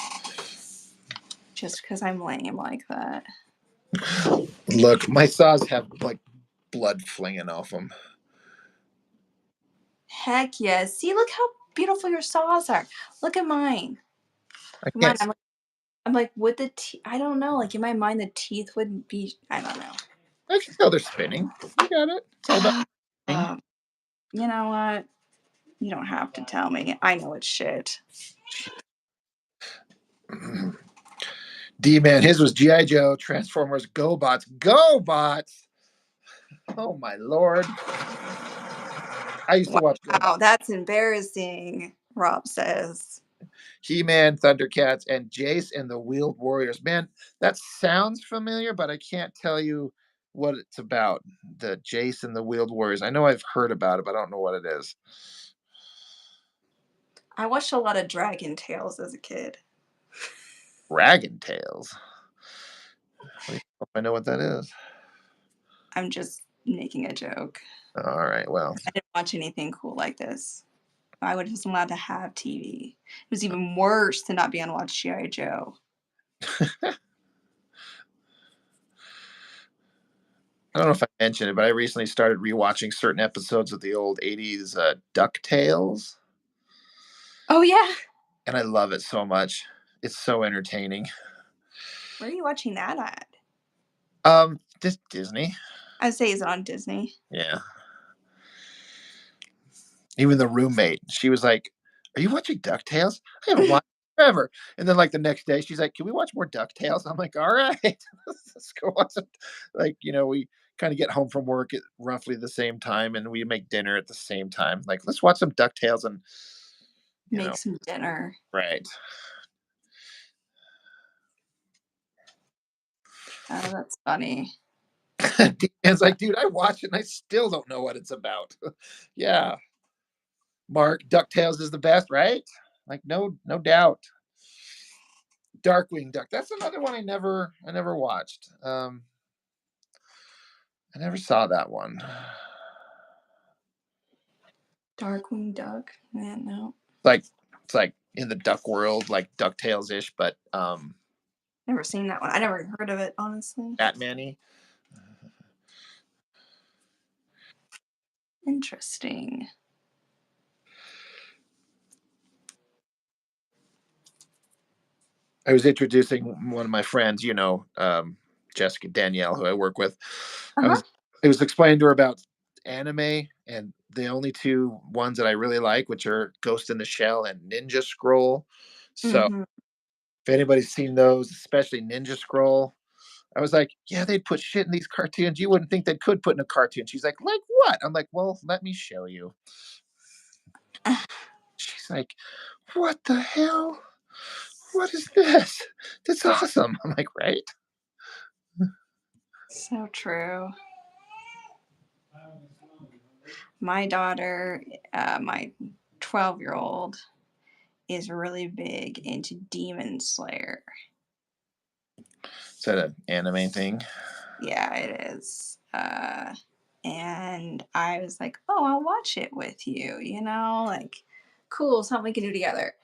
B: just because I'm lame like that.
A: Look, my saws have like blood flinging off them.
B: Heck yes. See, look how beautiful your saws are. Look at mine.
A: I
B: Mine,
A: can't.
B: I'm like, would the teeth, I don't know. Like in my mind, the teeth wouldn't be, I don't know.
A: I can tell they're spinning. You got it. It's all about spinning.
B: Um, you know what? You don't have to tell me. I know it's shit.
A: D man, his was GI Joe, Transformers, GoBots, GoBots. Oh my lord! I used to watch GoBots.
B: Wow, that's embarrassing, Rob says.
A: He-Man, Thundercats, and Jace and the Wheeled Warriors. Man, that sounds familiar, but I can't tell you what it's about. The Jace and the Wheeled Warriors. I know I've heard about it, but I don't know what it is.
B: I watched a lot of Dragon Tales as a kid.
A: Dragon Tales. I know what that is.
B: I'm just making a joke.
A: All right. Well,
B: I didn't watch anything cool like this. I wasn't allowed to have TV. It was even worse to not be able to watch G.I. Joe.
A: I don't know if I mentioned it, but I recently started rewatching certain episodes of the old 80s DuckTales,
B: Oh, yeah.
A: and I love it so much. It's so entertaining.
B: Where are you watching that at?
A: Just Disney.
B: I'd say is it on Disney?
A: Yeah. Even the roommate, she was like, "Are you watching DuckTales? I haven't watched it forever." And then like the next day, she's like, "Can we watch more DuckTales?" I'm like, "All right, let's go watch some." Like we kind of get home from work at roughly the same time, and we make dinner at the same time. Like, let's watch some DuckTales, and you know,
B: Make some dinner.
A: right.
B: Oh, that's funny.
A: Dan's like, dude, I watched it and I still don't know what it's about. Yeah, Mark, DuckTales is the best, right? Like, no doubt. Darkwing Duck. That's another one I never watched. I never saw that one.
B: Darkwing Duck. Man, no.
A: Like it's like in the duck world, like DuckTales ish, but
B: Never seen that one. I never heard of it, honestly.
A: Batman-y.
B: Interesting.
A: I was introducing one of my friends, Jessica Danielle, who I work with. I
B: Uh-huh.
A: was I was explaining to her about anime, and the only two ones that I really like, which are Ghost in the Shell and Ninja Scroll. So
B: Mhm.
A: if anybody's seen those, especially Ninja Scroll, I was like, yeah, they'd put shit in these cartoons you wouldn't think they could put in a cartoon. She's like what? I'm like, well, let me show you. She's like, what the hell? What is this? That's awesome. I'm like, right?
B: So true. My daughter, my 12-year-old, is really big into Demon Slayer.
A: Is that an anime thing?
B: Yeah, it is. And I was like, oh, I'll watch it with you, like, cool, something we can do together.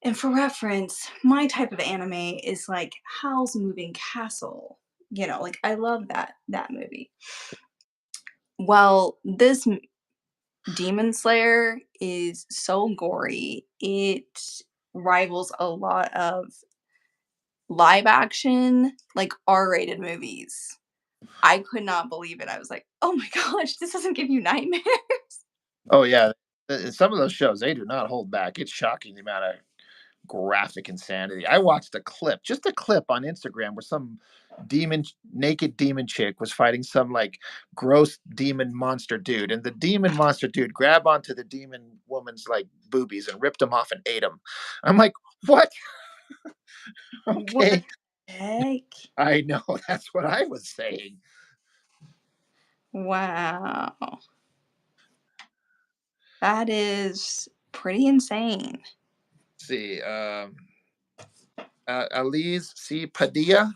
B: And for reference, my type of anime is like Howl's Moving Castle. Like I love that movie. Well, this Demon Slayer is so gory. It rivals a lot of live action, like R-rated movies. I could not believe it. I was like, "Oh my gosh, this doesn't give you nightmares."
A: Oh yeah. Some of those shows they do not hold back. It's shocking the amount of graphic insanity. I watched a clip, just a clip on Instagram where some naked demon chick was fighting some like gross demon monster dude, and the demon monster dude grabbed onto the demon woman's like boobies and ripped them off and ate them. I'm like, what?
B: What the
A: Okay,
B: heck?
A: I know that's what I was saying.
B: Wow. That is pretty insane.
A: See, Alize C. Padilla,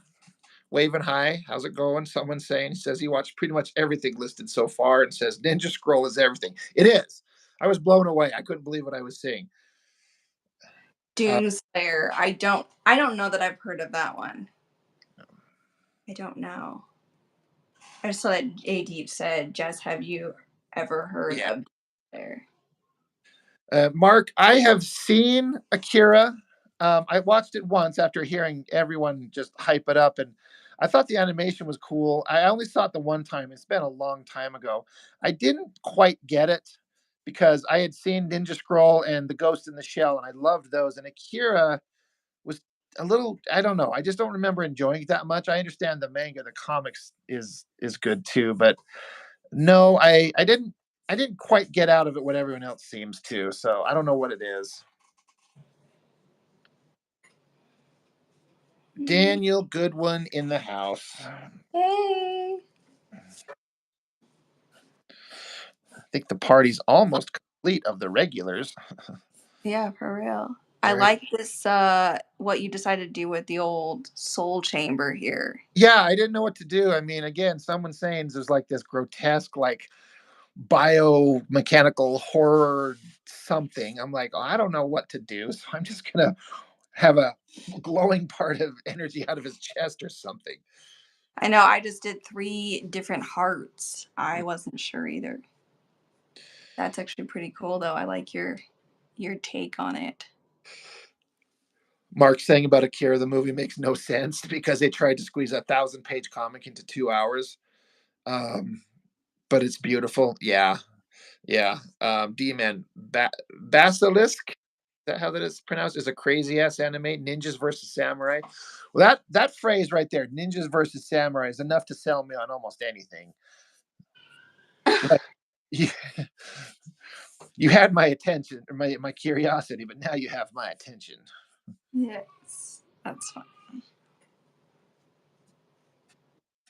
A: waving hi. How's it going? Someone saying, he says he watched pretty much everything listed so far and says Ninja Scroll is everything. It is. I was blown away. I couldn't believe what I was seeing. Uh,
B: Doomslayer. I don't know that I've heard of that one. I don't know. I just saw that A Deep said, Jess, have you ever heard
A: yeah.
B: of Doomslayer?
A: Mark, I have seen Akira. I watched it once after hearing everyone just hype it up, and I thought the animation was cool. I only saw it the one time. It's been a long time ago. I didn't quite get it because I had seen Ninja Scroll and The Ghost in the Shell, and I loved those. And Akira was a little, I don't know. I just don't remember enjoying it that much. I understand the manga, the comics is good too, but no, I didn't quite get out of it what everyone else seems to. So I don't know what it is.
B: Mm.
A: Daniel Goodwin in the house.
B: Hey.
A: I think the party's almost complete of the regulars.
B: Yeah, for real. I
A: There.
B: like this what you decided to do with the old soul chamber here.
A: Yeah, I didn't know what to do. I mean, again, someone saying there's like this grotesque, like biomechanical horror something. I'm like, oh, I don't know what to do. So I'm just gonna have a glowing part of energy out of his chest or something.
B: I know I just did 3 different hearts. I wasn't sure either. That's actually pretty cool though. I like your take on it.
A: Mark saying about Akira, the movie makes no sense because they tried to squeeze a 1,000 page comic into 2 hours. Um, but it's beautiful. Yeah, yeah. D-Man Basilisk. Is that how that is pronounced? Is a crazy ass anime. Ninjas versus samurai. Well, that phrase right there, ninjas versus samurai, is enough to sell me on almost anything. Like you, you had my attention, or my curiosity, but now you have my attention.
B: Yes. That's fun.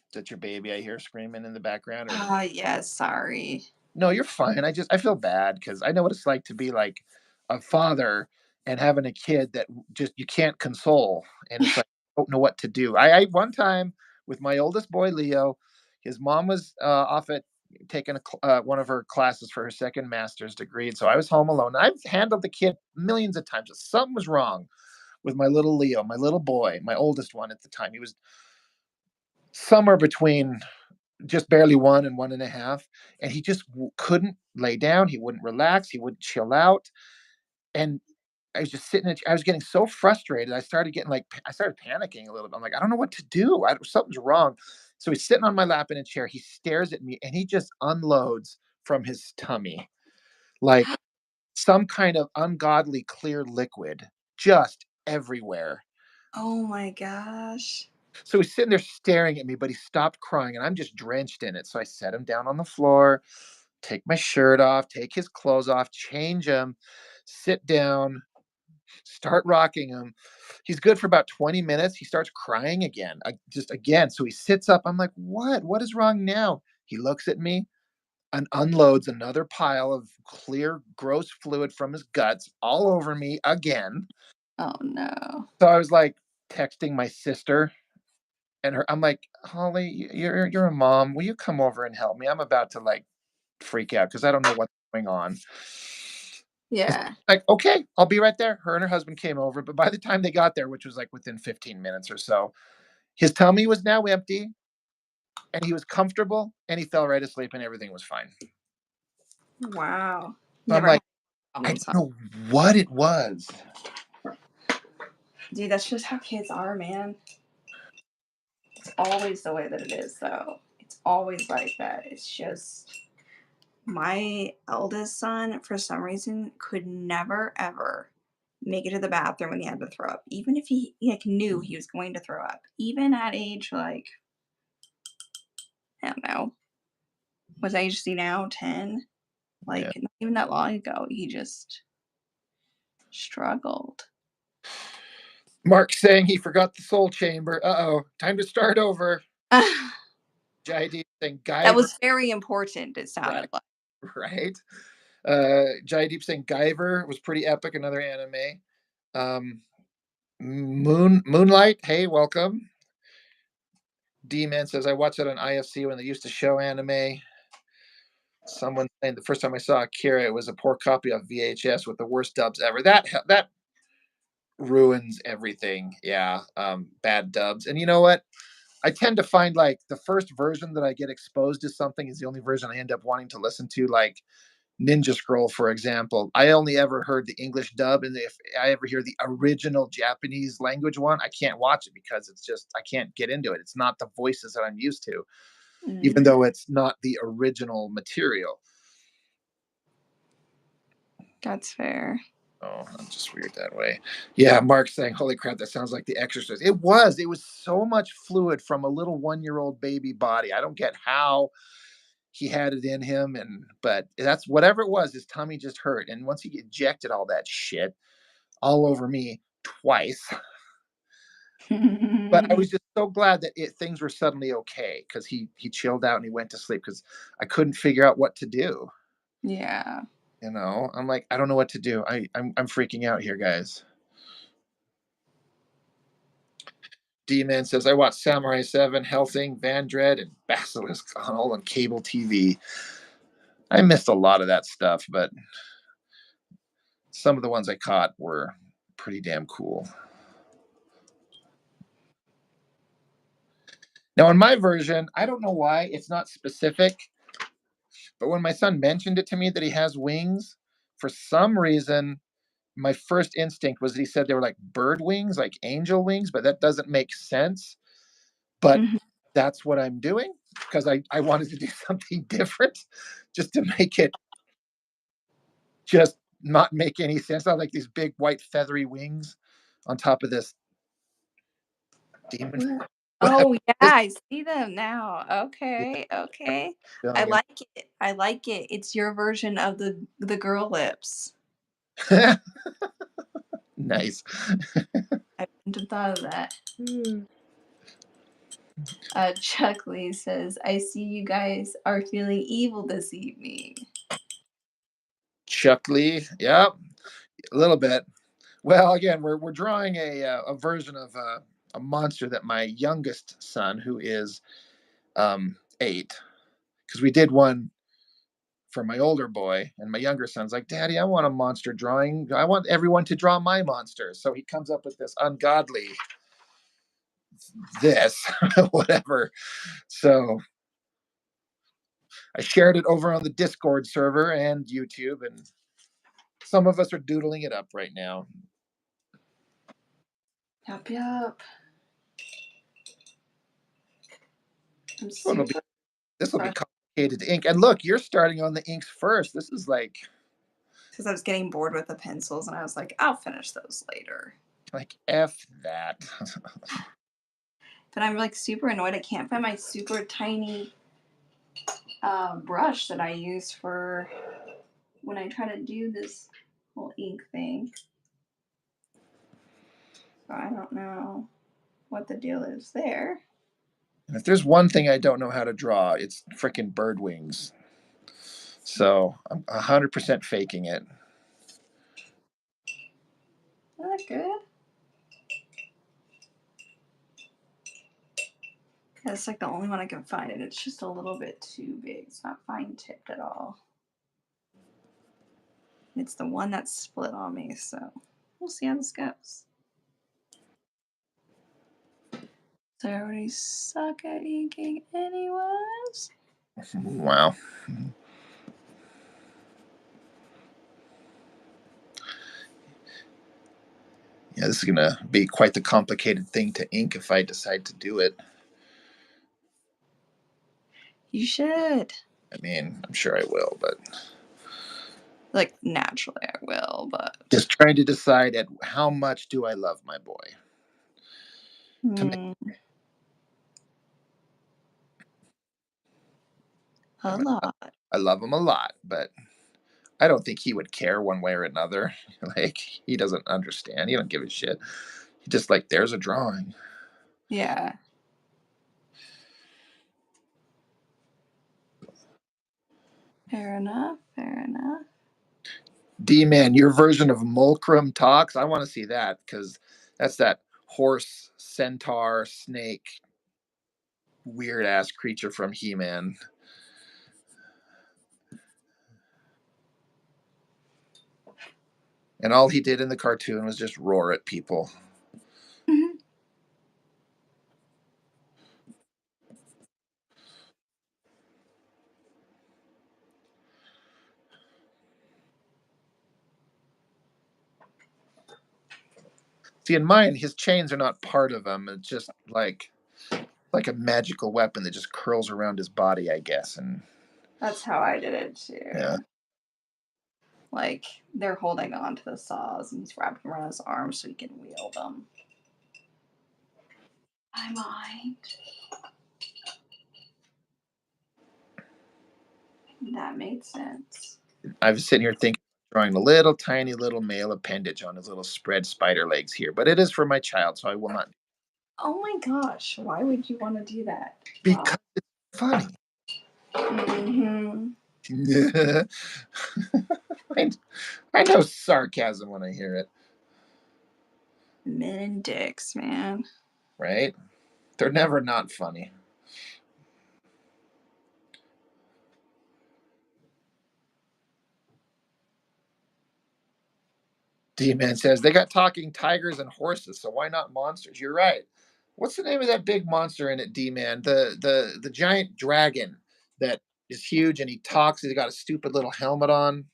A: Is that your baby I hear screaming in the background, or
B: Yes, sorry.
A: no, you're fine. I feel bad because I know what it's like to be like a father and having a kid that just you can't console, and it's like I don't know what to do. I one time with my oldest boy Leo, his mom was off at taking one of her classes for her second master's degree, and so I was home alone. I've handled the kid millions of times. Something was wrong with my little Leo, my little boy, my oldest one at the time. He was somewhere between just barely 1 and 1.5, and he just couldn't lay down. He wouldn't relax. He wouldn't chill out, and I was just sitting there. I was getting so frustrated. I started getting like I started panicking a little bit. I'm like, I don't know what to do. Something's wrong. So he's sitting on my lap in a chair. He stares at me and he just unloads from his tummy like some kind of ungodly clear liquid just everywhere.
B: Oh my gosh.
A: So he's sitting there staring at me, but he stopped crying and I'm just drenched in it. So I set him down on the floor, take my shirt off, take his clothes off, change him, sit down, start rocking him. He's good for about 20 minutes. He starts crying again, just again. So he sits up. I'm like, what? What is wrong now? He looks at me and unloads another pile of clear, gross fluid from his guts all over me again.
B: Oh no.
A: So I was like texting my sister and her. I'm like, Holly, you're a mom. Will you come over and help me? I'm about to like freak out because I don't know what's going on.
B: Yeah.
A: Like, okay, I'll be right there. Her and her husband came over, but by the time they got there, which was like within 15 minutes or so, his tummy was now empty and he was comfortable and he fell right asleep and everything was fine.
B: Wow.
A: So I'm
B: Never had
A: like, I
B: problems,
A: don't
B: huh?
A: know what it was.
B: Dude, that's just how kids are, man. It's always the way that it is, though. It's always like that. It's just my eldest son, for some reason, could never ever make it to the bathroom when he had to throw up, even if he like knew he was going to throw up. Even at age like I don't know, what's age is he now? 10?
A: Yeah.
B: Like not even that long ago, he just struggled.
A: Mark saying he forgot the soul chamber. Uh-oh, time to start over.
B: That
A: JD saying Guyver.
B: was very important, it sounded
A: Right,
B: like.
A: right. JD saying Guyver was pretty epic, another anime. Um, Moonlight, hey, welcome. D-Man says, I watched it on IFC when they used to show anime. Someone saying the first time I saw Akira, it was a poor copy of VHS with the worst dubs ever. That ruins everything. Yeah, bad dubs. And you know what? I tend to find like the first version that I get exposed to something is the only version I end up wanting to listen to. Like Ninja Scroll, for example. I only ever heard the English dub, and if I ever hear the original Japanese language one, I can't watch it because it's just I can't get into it. It's not the voices that I'm used to, even
B: Mm,
A: though it's not the original material.
B: that's fair.
A: Oh, I'm just weird that way. Yeah, Mark's saying, "Holy crap, that sounds like The Exorcist." It was. It was so much fluid from a little 1-year-old baby body. I don't get how he had it in him, and but that's whatever it was. His tummy just hurt, and once he ejected all that shit all over me twice. But I was just so glad that things were suddenly okay because he chilled out and he went to sleep because I couldn't figure out what to do.
B: Yeah.
A: I'm like, I don't know what to do. I'm freaking out here, guys. D-Man says, I watched Samurai 7, Helsing, Van Dread, and Basilisk all on cable TV. I missed a lot of that stuff, but some of the ones I caught were pretty damn cool. Now, in my version, I don't know why it's not specific, but when my son mentioned it to me that he has wings, for some reason, my first instinct was that he said they were like bird wings, like angel wings, but that doesn't make sense. But
B: Mhm.
A: that's what I'm doing because I wanted to do something different just to make it just not make any sense. I like these big white feathery wings on top of this demon.
B: Where
A: Whatever
B: oh, yeah,
A: it is.
B: I see them now.
A: Yeah,
B: Okay, okay. I
A: feeling
B: like it. I like it. It's your version of the girl lips.
A: it. Nice.
B: I wouldn't have thought of that. Chuck Lee says, "I see you guys are feeling evil this evening."
A: Chuck Lee. Yeah, a little bit. Well, again, we're drawing a version of a monster that my youngest son, who is 8, because we did one for my older boy, and my younger son's like, Daddy, I want a monster drawing. I want everyone to draw my monster. So he comes up with this ungodly this, whatever. So I shared it over on the Discord server and YouTube, and some of us are doodling it up right now.
B: Yup, yup.
A: Well, this will be complicated ink. And look, you're starting on the inks first. This is like
B: because I was getting bored with the pencils, and I was like, I'll finish those later.
A: F that.
B: But I'm like super annoyed. I can't find my super tiny brush that I use for when I try to do this whole ink thing. So I don't know what the deal is there.
A: And if there's one thing I don't know how to draw, it's freaking bird wings. So I'm 100% faking it.
B: Is that good? It's like the only one I can find, and it's just a little bit too big. It's not fine tipped at all. It's the one that's split on me, so we'll see how this goes. So I already suck at inking anyways.
A: Wow. Yeah, this is going to be quite the complicated thing to ink if I decide to do it.
B: You should.
A: I mean, I'm sure I will, but
B: like naturally I will, but
A: just trying to decide at how much do I love my boy.
B: A lot.
A: I love him a lot, but I don't think he would care one way or another. Like, he doesn't understand. He don't give a shit. He just like, there's a drawing.
B: Yeah. Fair enough. Fair enough.
A: D-Man, your version of Mulcrum talks. I want to see that because that's that horse, centaur, snake, weird ass creature from He-Man. And all he did in the cartoon was just roar at people.
B: Mm-hmm.
A: See, in mine, his chains are not part of him. It's just like a magical weapon that just curls around his body, I guess. And
B: that's how I did it too.
A: Yeah.
B: Like they're holding on to the saws and he's wrapped them around his arms so he can wield them. I mind. That made sense.
A: I was sitting here thinking, drawing a little tiny little male appendage on his little spread spider legs here, but it is for my child, so I will not.
B: Oh my gosh, why would you want to do that?
A: Because it's funny.
B: Mm-hmm.
A: I know sarcasm when I hear it.
B: Men and dicks, man.
A: Right? They're never not funny. D-Man says they got talking tigers and horses, so why not monsters? You're right. What's the name of that big monster in it, D-Man? The giant dragon that is huge and he talks. He's got a stupid little helmet on.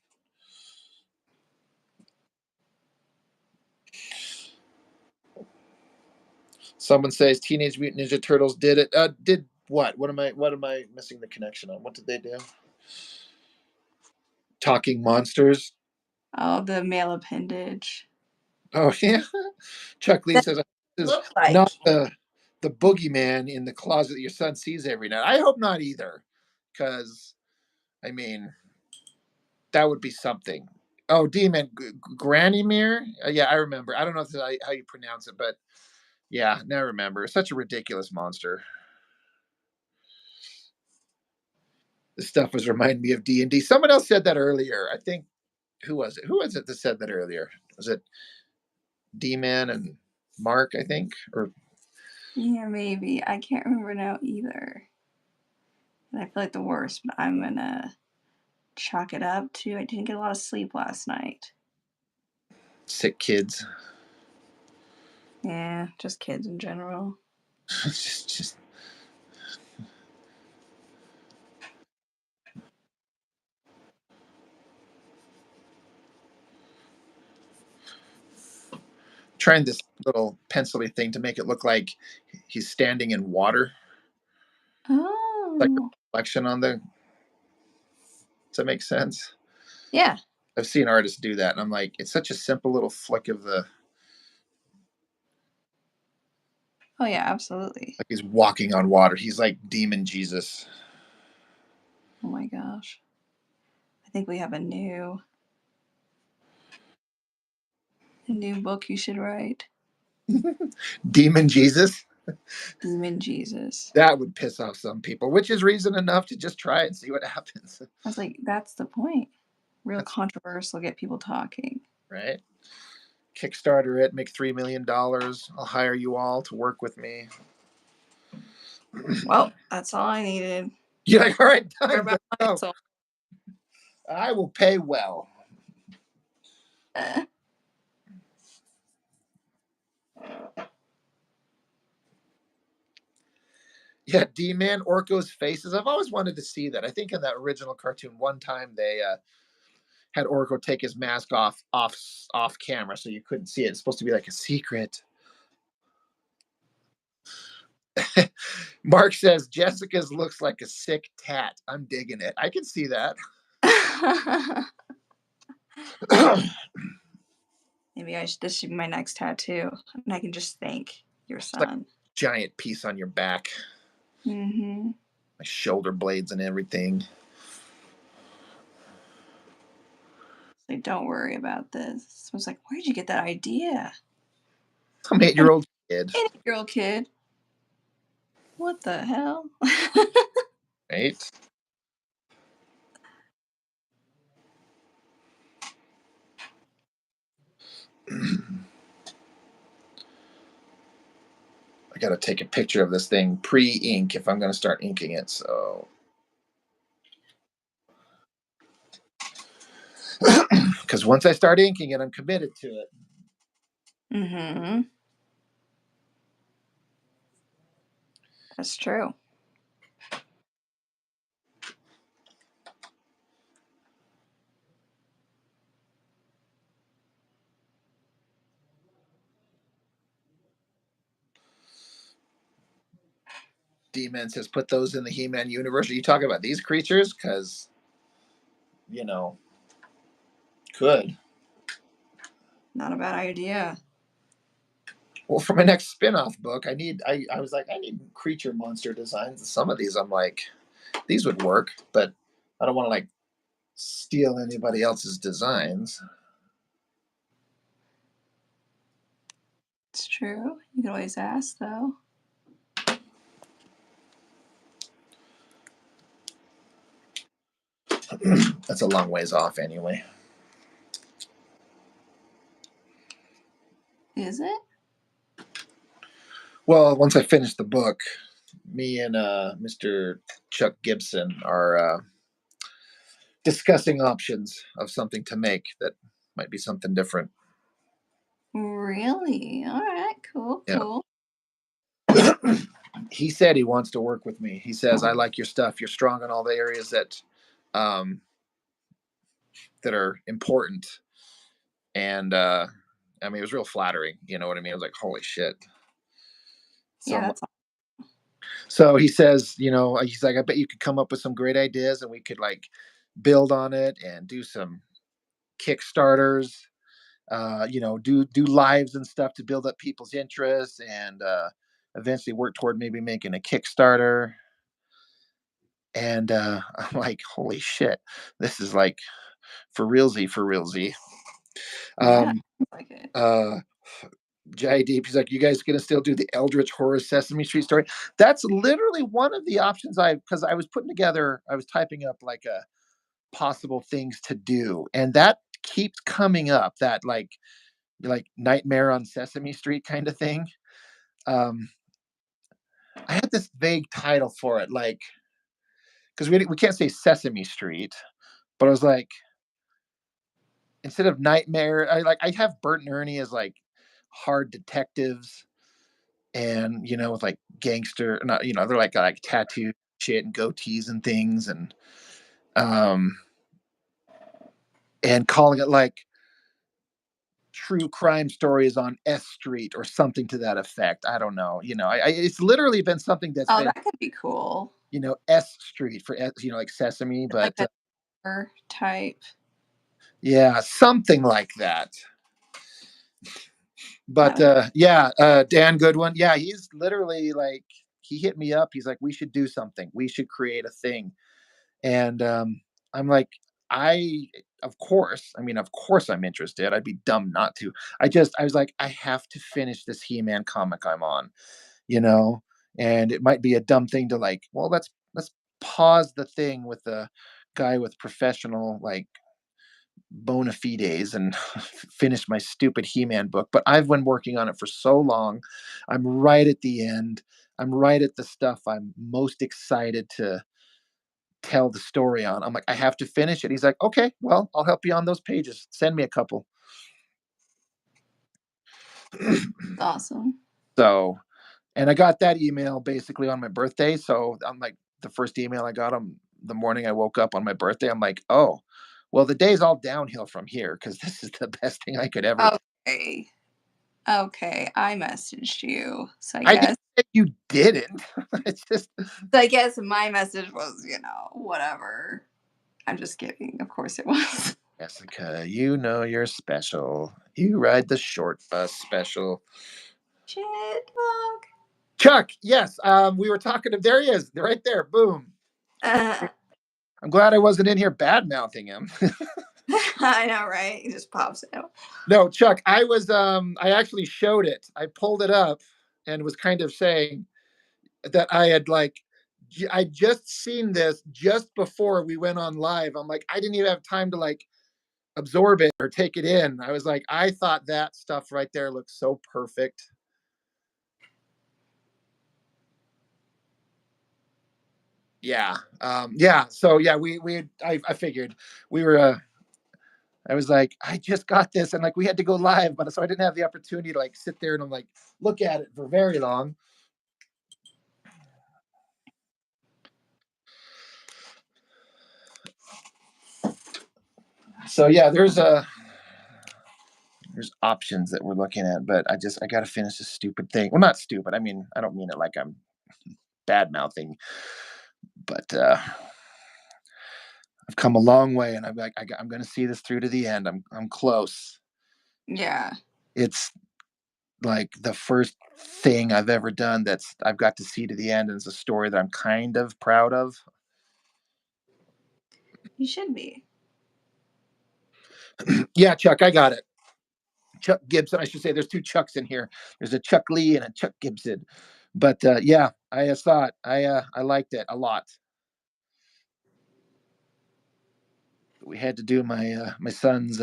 A: Someone says Teenage Mutant Ninja Turtles did it. Did what? What am I missing the connection on? What did they do? Talking monsters.
B: Oh, the male appendage.
A: Oh yeah. Chuck Lee says this is
B: Like
A: not the boogeyman in the closet that your son sees every night. I hope not either, because I mean that would be something. Oh, demon Granimir. Yeah, I remember. I don't know if that's how you pronounce it, but yeah, now I remember. Such a ridiculous monster. This stuff was reminding me of D&D. Someone else said that earlier. I think who was it? Who was it that said that earlier? Was it D-Man and Mark, I think? Or
B: yeah, maybe. I can't remember now either. And I feel like the worst, but I'm gonna chalk it up to I didn't get a lot of sleep last night.
A: sick kids.
B: Yeah, just kids in general.
A: just trying this little pencil-y thing to make it look like he's standing in water, like a
B: Oh.
A: reflection on the. Does that make sense?
B: Yeah.
A: I've seen artists do that, and I'm like, it's such a simple little flick of the
B: Oh yeah, absolutely.
A: like he's walking on water. He's like demon Jesus.
B: Oh my gosh. I think we have a new book you should write.
A: Demon Jesus.
B: Demon Jesus.
A: That would piss off some people, which is reason enough to just try it and see what happens.
B: I was like, that's the point. Real
A: That's
B: controversial, get people talking.
A: right. Kickstarter it, make $3 million. I'll hire you all to work with me.
B: Well, that's all I needed.
A: You're like, all right,
B: Care
A: done.
B: about my
A: Go.
B: soul.
A: I will pay well. Yeah, D-Man, Orko's faces. I've always wanted to see that. I think in that original cartoon, one time they had Orko take his mask off camera, so you couldn't see it. It's supposed to be like a secret. Mark says Jessica's looks like a sick tat. I'm digging it. I can see that.
B: Maybe this should be my next tattoo, and I can just thank your
A: It's like a
B: son.
A: giant piece on your back,
B: Mm-hmm.
A: my shoulder blades and everything.
B: Like, don't worry about this. I was like, where'd you get that idea?
A: I'm an 8-year-old kid,
B: 8-year-old kid. What the hell?
A: right? I got to take a picture of this thing pre-ink if I'm going to start inking it. So, because once I start inking it, I'm committed to it.
B: Mm-hmm. That's true.
A: D-Man says, put those in the He-Man universe. Are you talking about these creatures? Because, you know, could.
B: Not a bad idea.
A: Well, for my next spin-off book, I was like, I need creature monster designs. Some of these I'm like, these would work, but I don't want to like steal anybody else's designs.
B: It's true. You can always ask, though.
A: That's a long ways off anyway.
B: Is it?
A: Well, once I finish the book, me and Mr. Chuck Gibson are discussing options of something to make that might be something different.
B: Really? All right. Cool.
A: Yeah.
B: Cool.
A: He said he wants to work with me. He says, I like your stuff. You're strong in all the areas um, that are important. And I mean, it was real flattering. You know what I mean? I was like, holy shit. So,
B: Yeah, that's
A: so he says, he's like, I bet you could come up with some great ideas and we could like build on it and do some Kickstarters, do lives and stuff to build up people's interests and eventually work toward maybe making a Kickstarter. And I'm like, holy shit, this is like for realsy, for realsy.
B: yeah.
A: Um,
B: Like it.
A: Jay Deep, he's like, you guys gonna still do the Eldritch Horror Sesame Street story? That's literally one of the options because I was typing up like a possible things to do, and that keeps coming up. That like Nightmare on Sesame Street kind of thing. Um, I had this vague title for it, like because we can't say Sesame Street, but I was like, instead of Nightmare, I have Bert and Ernie as like hard detectives, and with like gangster, not they're like tattoo shit and goatees and things, um, and calling it like true crime stories on S Street or something to that effect. I don't know. It's literally been something that's
B: Oh,
A: been,
B: that could be cool.
A: S Street for, like Sesame,
B: Like
A: but
B: a horror type.
A: yeah, something like that. But
B: That would,
A: yeah, Dan Goodwin, yeah, he's literally like, he hit me up. He's like, we should do something. We should create a thing. And I'm like, I, of course I'm interested. I'd be dumb not to. I was like, I have to finish this He-Man comic I'm on, you know, and it might be a dumb thing to like, well, let's pause the thing with the guy with professional like bona fides and finish my stupid He-Man book. But I've been working on it for so long. I'm right at the end. I'm right at the stuff I'm most excited to tell the story on. I'm like, I have to finish it. He's like, okay, well, I'll help you on those pages. Send me a couple.
B: awesome.
A: So, and I got that email basically on my birthday. So I'm like, the first email I got on the morning I woke up on my birthday, I'm like, oh, well, the day's all downhill from here because this is the best thing I could ever.
B: Okay. Okay. I messaged you. So I
A: I didn't
B: guess
A: say you didn't. It's just,
B: my message was, whatever. I'm just kidding. Of course it was.
A: Jessica, you know you're special. You ride the short bus special.
B: Shit, fuck.
A: Chuck, yes, we were talking to, there he is, right there, boom.
B: Uh,
A: I'm glad I wasn't in here bad mouthing him.
B: I know, right? It just pops out.
A: No, Chuck, I actually showed it. I pulled it up and was kind of saying that I had like, I just seen this just before we went on live. I'm like, I didn't even have time to like absorb it or take it in. I was like, I thought that stuff right there looked so perfect. Yeah. Yeah. So yeah, I figured we were, I was like, I just got this, and like we had to go live, but so I didn't have the opportunity to like sit there and I'm like look at it for very long. So yeah, there's options that we're looking at, but I got to finish this stupid thing. Well, not stupid. I mean, I don't mean it like I'm bad mouthing, but I've come a long way, and I'm like, I'm going to see this through to the end. I'm close.
B: Yeah.
A: It's like the first thing I've ever done I've got to see to the end, and it's a story that I'm kind of proud of.
B: You should be.
A: Yeah, Chuck, I got it. Chuck Gibson. I should say there's two Chucks in here. There's a Chuck Lee and a Chuck Gibson. But yeah, I saw it. I liked it a lot. We had to do my son's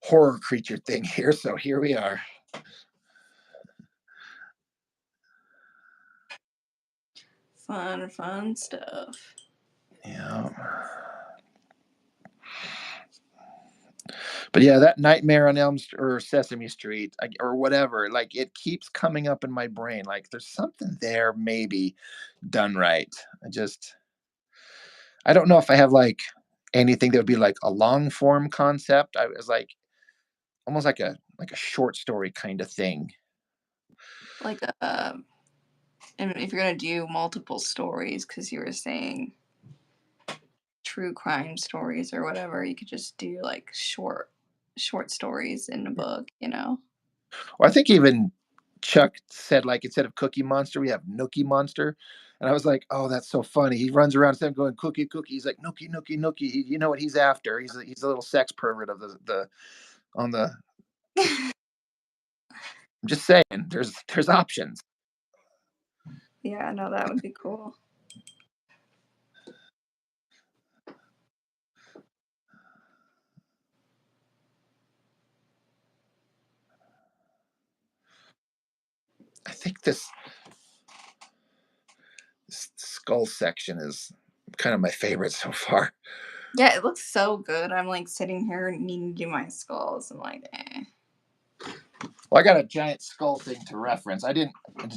A: horror creature thing here, so here we are.
B: Fun stuff.
A: Yeah. But yeah, that Nightmare on Elm Street or Sesame Street or whatever, like it keeps coming up in my brain. Like there's something there, maybe done right. I don't know if I have like anything that would be like a long form concept. I was like almost like a short story kind of thing.
B: Like and if you're gonna do multiple stories, because you were saying true crime stories or whatever, you could just do like short stories in a book.
A: Well, I think even Chuck said like instead of Cookie Monster, we have Nookie Monster. And I was like, oh, that's so funny. He runs around instead of going cookie, cookie. He's like nookie, nookie, nookie. You know what he's after? He's a little sex pervert of the on the. I'm just saying, there's options.
B: Yeah, no, that would be cool.
A: I think this skull section is kind of my favorite so far.
B: Yeah, it looks so good. I'm like sitting here needing to do my skulls. I'm like, eh.
A: Well, I got a giant skull thing to reference. I didn't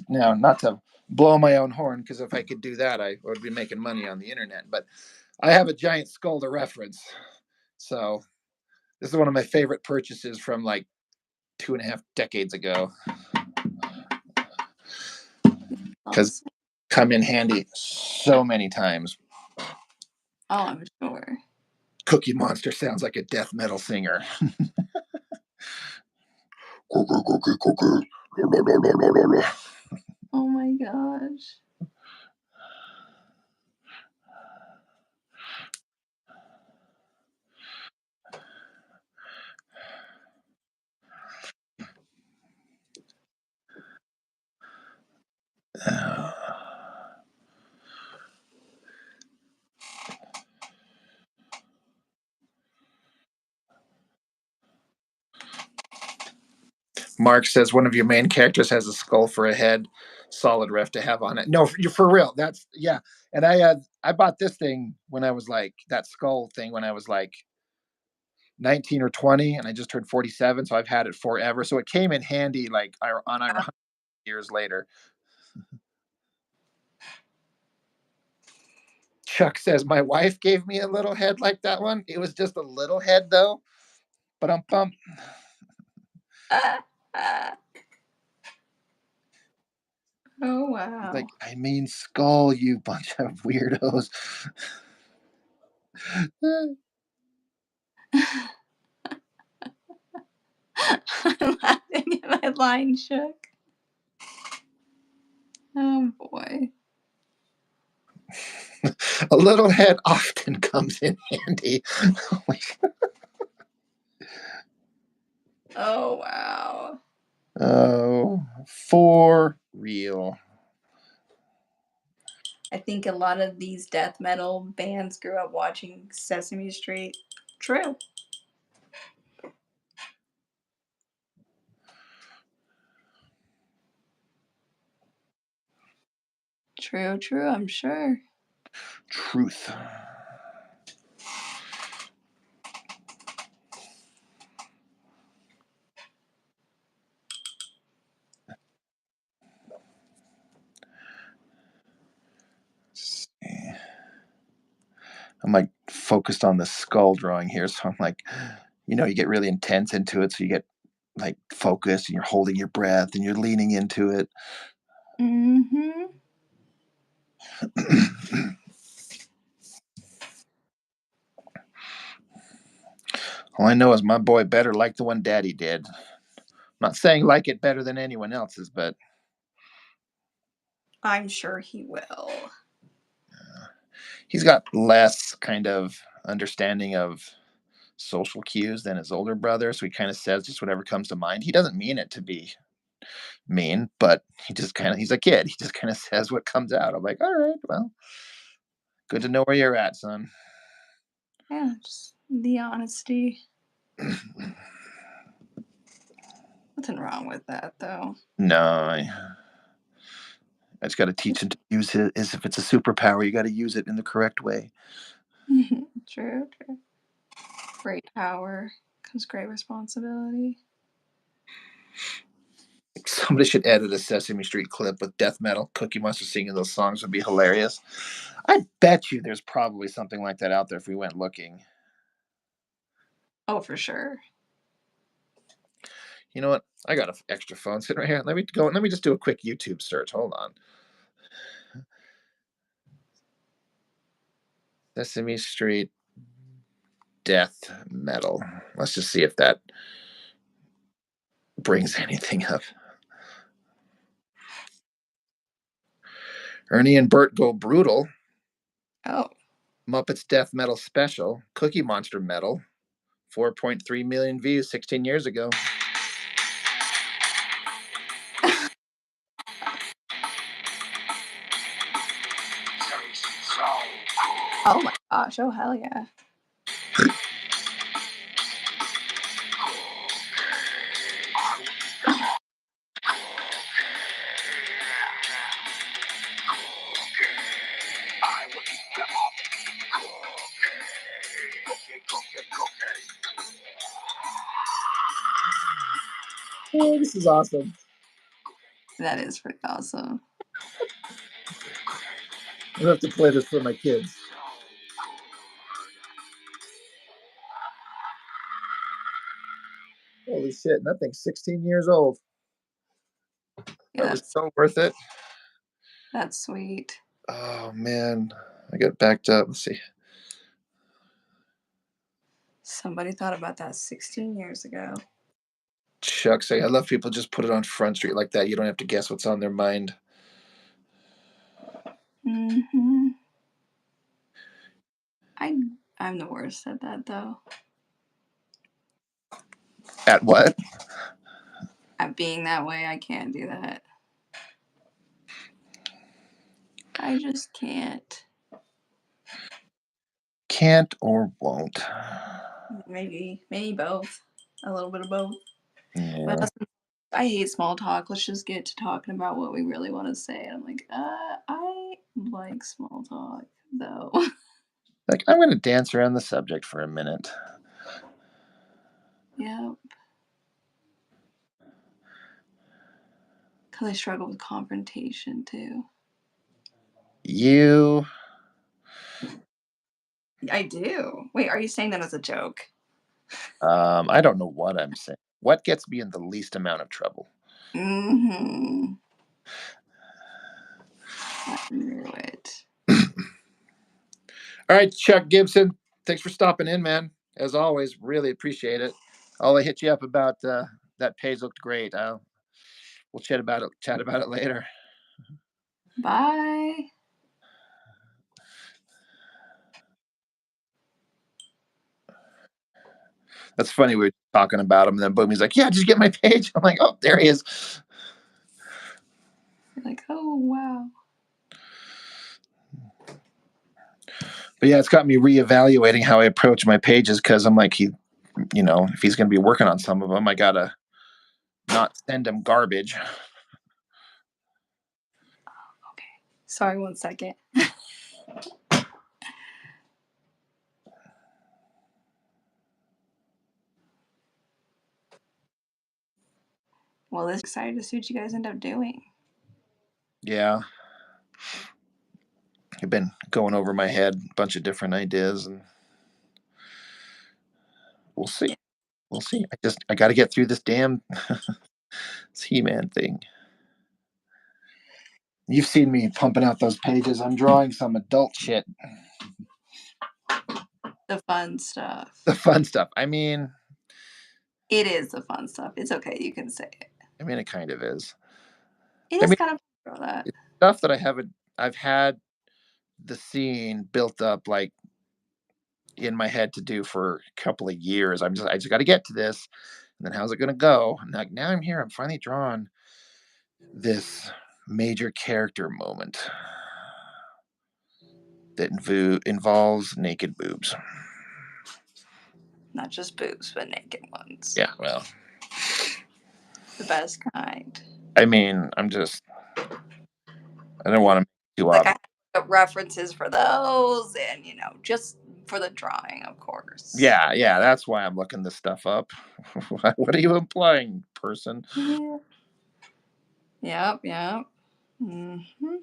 A: now not to blow my own horn because if I could do that, I would be making money on the internet. But I have a giant skull to reference. So This is one of my favorite purchases from like 2.5 decades ago because
B: Awesome.
A: come in handy so many times.
B: Oh, I'm sure.
A: Cookie Monster sounds like a death metal singer. Cookie, cookie, cookie.
B: Oh my gosh.
A: Mark says one of your main characters has a skull for a head. Solid ref to have on it. No, you're for real. That's yeah. And I bought this thing when I was like that skull thing when I was like 19 or 20, and I just turned 47, so I've had it forever. So it came in handy like on 100 years later. Chuck says my wife gave me a little head like that one. It was just a little head though. But bump.
B: Oh wow.
A: Like, I mean skull, you bunch of weirdos.
B: I'm laughing at my line shook. Oh boy.
A: A little head often comes in handy.
B: Oh wow.
A: Oh, for real.
B: I think a lot of these death metal bands grew up watching Sesame Street. True. True, true, I'm sure.
A: Truth. I'm like focused on the skull drawing here, so I'm like, you get really intense into it, so you get like focused and you're holding your breath and you're leaning into it.
B: Mm-hmm.
A: All I know is my boy better like the one Daddy did. I'm not saying like it better than anyone else's, but
B: I'm sure he will.
A: he's got less kind of understanding of social cues than his older brother, so he kind of says just whatever comes to mind. He doesn't mean it to be mean, but he's a kid. He just kind of says what comes out. I'm like, all right, well, good to know where you're at, son.
B: Yeah, just the honesty. Nothing wrong with that though.
A: No, I just got to teach him to use it as if it's a superpower. You got to use it in the correct way.
B: True, true. Great power comes great responsibility.
A: Somebody should edit a Sesame Street clip with death metal. Cookie Monster singing those songs would be hilarious. I bet you there's probably something like that out there if we went looking.
B: Oh, for sure.
A: You know what? I got an extra phone sitting right here. Let me go. Let me just do a quick YouTube search. Hold on. Sesame Street death metal. Let's just see if that brings anything up. Ernie and Bert Go Brutal.
B: Oh.
A: Muppets Death Metal Special. Cookie Monster Metal. 4.3 million views 16 years ago.
B: Oh my gosh. Oh hell yeah.
A: Oh, this is awesome.
B: That is pretty awesome.
A: I'm gonna have to play this for my kids. Holy shit! And that thing's 16 years old.
B: Yeah,
A: That was so worth it.
B: that's sweet.
A: Oh man, I got backed up. Let's see.
B: Somebody thought about that 16 years ago.
A: Chuck say, I love people just put it on Front Street like that. You don't have to guess what's on their mind.
B: Mm-hmm. I'm the worst at that though.
A: At what?
B: At being that way, I can't do that. I just can't.
A: Can't or won't.
B: Maybe both. A little bit of both.
A: Yeah.
B: My husband, I hate small talk. Let's just get to talking about what we really want to say. And I'm like, I like small talk though.
A: Like, I'm going to dance around the subject for a minute.
B: Yeah. Because I struggle with confrontation too.
A: You.
B: I do. Wait, are you saying that as a joke?
A: I don't know what I'm saying. What gets me in the least amount of trouble?
B: Mm-hmm. I knew it.
A: All right, Chuck Gibson. Thanks for stopping in, man. As always, really appreciate it. I'll hit you up about that page. Looked great. We'll chat about it. Chat about it later.
B: Bye.
A: That's funny. We were talking about him, and then boom, he's like, "Yeah, did you get my page?" I'm like, "Oh, there he is."
B: You're like, oh wow.
A: But yeah, it's got me reevaluating how I approach my pages because I'm like, if he's going to be working on some of them, I gotta not send him garbage.
B: Okay. Sorry, 1 second. Well, this excited to see what you guys end up doing.
A: Yeah, I've been going over my head a bunch of different ideas, and we'll see. We'll see. I got to get through this damn He-Man thing. You've seen me pumping out those pages. I'm drawing some adult shit.
B: The fun stuff.
A: The fun stuff. I mean,
B: It is the fun stuff. It's okay. You can say it.
A: it kind of is.
B: It
A: I
B: is
A: mean,
B: kind of that.
A: it's stuff that I haven't. I've had the scene built up like in my head to do for a couple of years. I just got to get to this, and then how's it gonna go? And like now I'm here. I'm finally drawn this major character moment that involves naked boobs.
B: Not just boobs, but naked ones.
A: Yeah, well,
B: The best kind.
A: I mean, I don't want to make too
B: Like
A: obvious.
B: I have references for those, and just for the drawing, of course.
A: Yeah, that's why I'm looking this stuff up. What are you implying, person?
B: Yeah. Yep. Mm-hmm.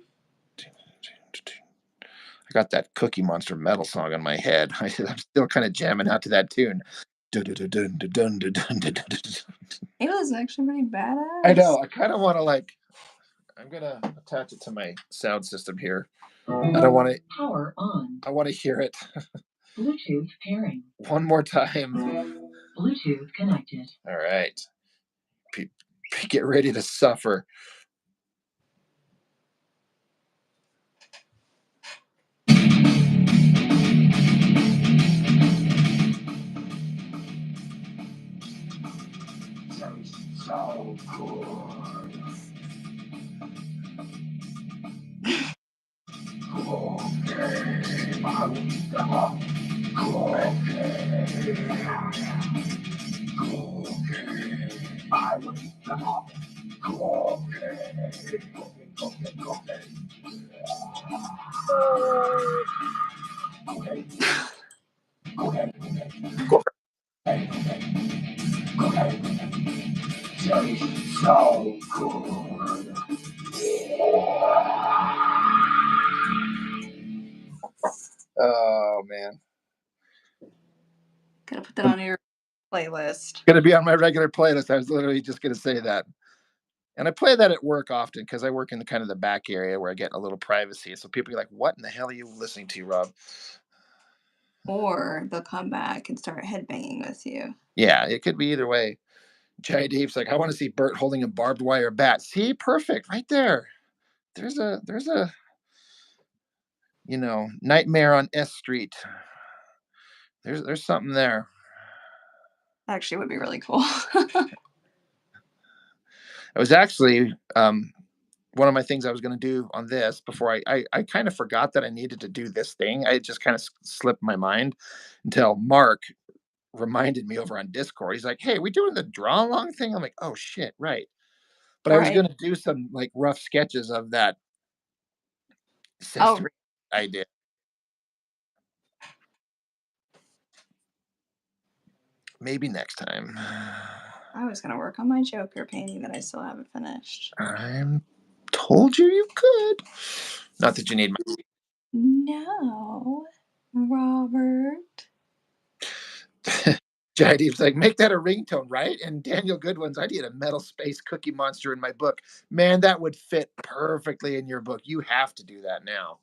A: I got that Cookie Monster metal song in my head. I'm still kind of jamming out to that tune.
B: It was actually pretty badass.
A: I know. I kind of want to I'm gonna attach it to my sound system here. I don't want to.
C: Power on.
A: I want to hear it
C: Bluetooth pairing.
A: one more time.
C: Bluetooth connected.
A: All right. Get ready to suffer. So cool. So cool. Oh man.
B: Gotta put that on your playlist.
A: Gonna be on my regular playlist. I was literally just gonna say that. And I play that at work often because I work in the kind of the back area where I get a little privacy. So people are like, "What in the hell are you listening to, Rob?"
B: Or they'll come back and start headbanging with you.
A: Yeah, it could be either way. Jay Deep's like, "I want to see Bert holding a barbed wire bat." See, perfect, right there. There's a Nightmare on S Street. There's something there.
B: Actually, would be really cool.
A: It was actually one of my things I was going to do on this before I kind of forgot that I needed to do this thing. I just kind of slipped my mind until Mark reminded me over on Discord. He's like, "Hey, we doing the draw along thing?" I'm like, "Oh shit, right." But I was
B: Right.
A: going to do some like rough sketches of that
B: Oh,
A: sensory idea. Maybe next time.
B: I was gonna work on my Joker painting that I still haven't finished.
A: I'm told you could. Not that you need my.
B: No, Robert.
A: Jaideep's like, make that a ringtone, right? And Daniel Goodwin's, I need a metal space cookie monster in my book. Man, that would fit perfectly in your book. You have to do that now.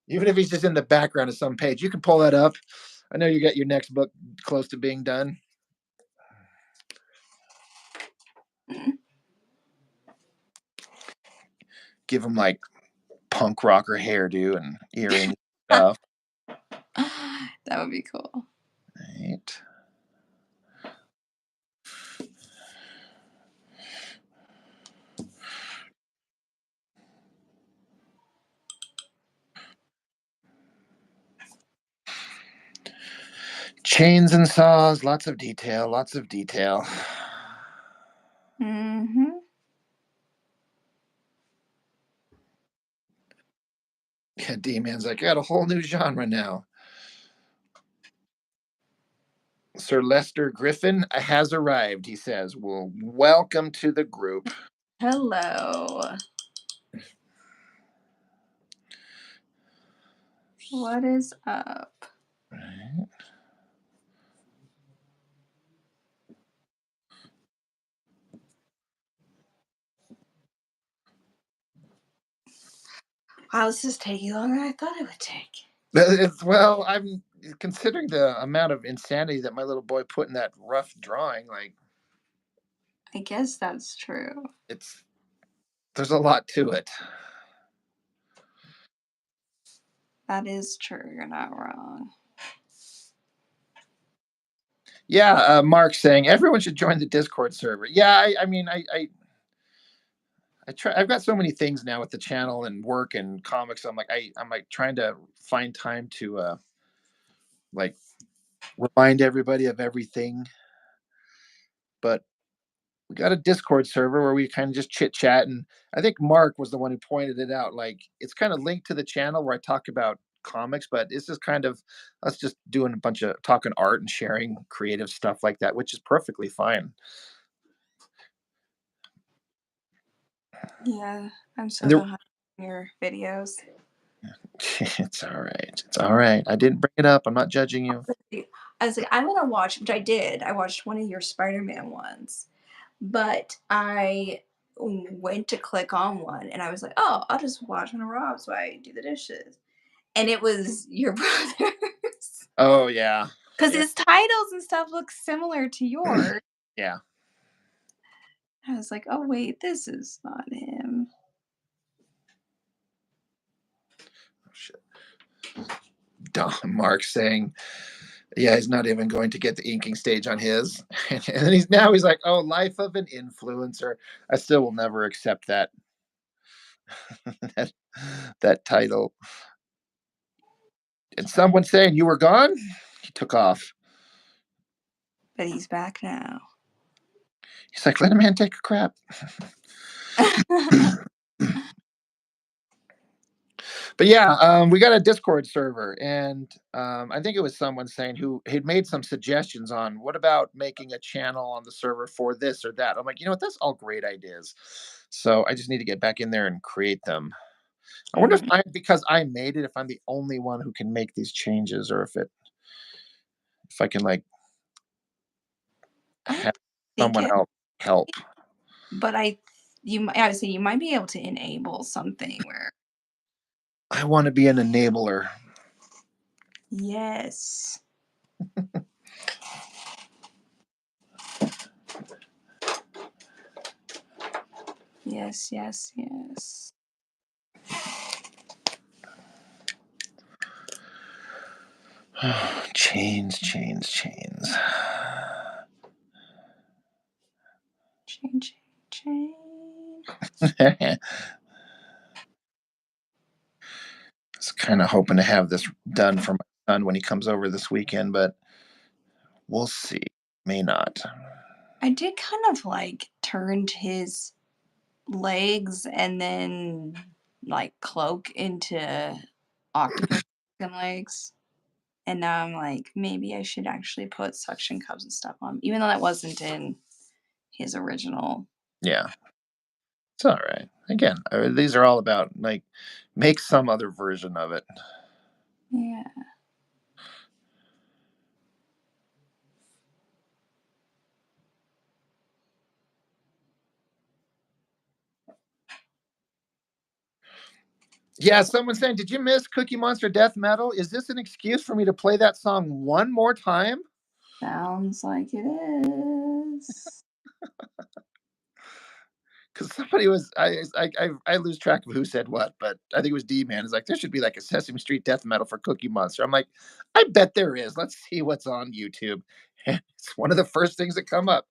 A: Even if he's just in the background of some page, you can pull that up. I know you got your next book close to being done.
B: Mm.
A: Give him like punk rocker hairdo and earrings and stuff.
B: That would be cool.
A: Right. Chains and saws, lots of detail, lots of detail.
B: Mm-hmm.
A: Yeah, D-Man's like, I got a whole new genre now. Sir Lester Griffin has arrived, he says. Well, welcome to the group.
B: Hello. What is up?
A: Right.
B: Wow, this is taking longer than I thought it would take.
A: Well, I'm considering the amount of insanity that my little boy put in that rough drawing. Like,
B: I guess that's true.
A: there's a lot to it.
B: That is true. You're not wrong.
A: Yeah, Mark saying everyone should join the Discord server. Yeah, I mean, I try. I've got so many things now with the channel and work and comics. I'm like trying to find time to like remind everybody of everything. But we got a Discord server where we kind of just chit chat, and I think Mark was the one who pointed it out. Like it's kind of linked to the channel where I talk about comics, but this is kind of us just doing a bunch of talking art and sharing creative stuff like that, which is perfectly fine.
B: Yeah, I'm so
A: And there,
B: behind on your videos.
A: it's all right. It's all right. I didn't bring it up. I'm not judging you.
B: I was like, I'm gonna watch, which I did. I watched one of your Spider-Man ones, but I went to click on one, and I was like, oh, I'll just watch one of Rob's while I do the dishes, and it was your brother's
A: Oh yeah,
B: because
A: yeah,
B: his titles and stuff look similar to yours.
A: yeah.
B: I was like, oh wait, this is not him.
A: Oh, shit. Don Mark saying, yeah, he's not even going to get the inking stage on his, and then he's like, oh, life of an influencer. I still will never accept that that, that title. And someone saying you were gone, he took off.
B: But he's back now.
A: He's like, let a man take a crap. But yeah, we got a Discord server, and I think it was someone saying who had made some suggestions on what about making a channel on the server for this or that. I'm like, you know what, that's all great ideas. So I just need to get back in there and create them. I wonder if
B: Mm.
A: because I made it, if I'm the only one who can make these changes, or if I can like
B: I
A: have
B: don't think
A: someone
B: it,
A: else help.
B: but I would say you might be able to enable something where
A: I want to be an enabler.
B: yes. Yes, yes, yes.
A: Chains, chains, chains.
B: Chain, chain, chain.
A: I was kind of hoping to have this done for my son when he comes over this weekend, but we'll see. May not.
B: I did kind of like turned his legs and then like cloak into octopus legs. And now I'm like, maybe I should actually put suction cups and stuff on, even though that wasn't in his original.
A: Yeah, it's all right. Again, these are all about like make some other version of it.
B: Yeah.
A: Yeah, someone saying, "Did you miss Cookie Monster Death Metal? Is this an excuse for me to play that song one more time?"
B: Sounds like it is.
A: Because somebody was, I lose track of who said what, but I think it was D Man. Is like there should be like a Sesame Street Death Metal for Cookie Monster. I'm like, I bet there is. Let's see what's on YouTube. And it's one of the first things that come up.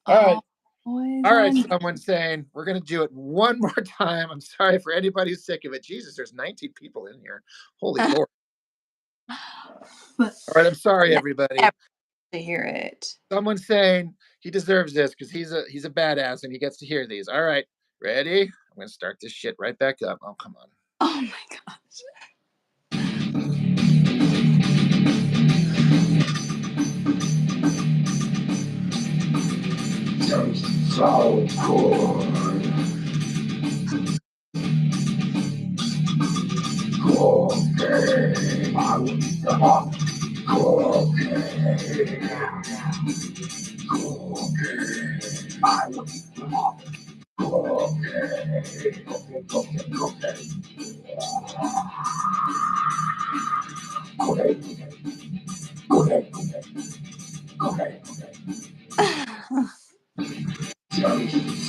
A: All right,
B: Always
A: all right.
B: on.
A: Someone's saying we're gonna do it one more time. I'm sorry for anybody who's sick of it. Jesus, there's 19 people in here. Holy Lord.
B: But
A: All right, I'm sorry,
B: never
A: everybody.
B: to hear it.
A: Someone's saying he deserves this because he's a badass and he gets to hear these. All right, ready? I'm gonna start this shit right back up. Oh, come on.
B: Oh my gosh.
A: So cool.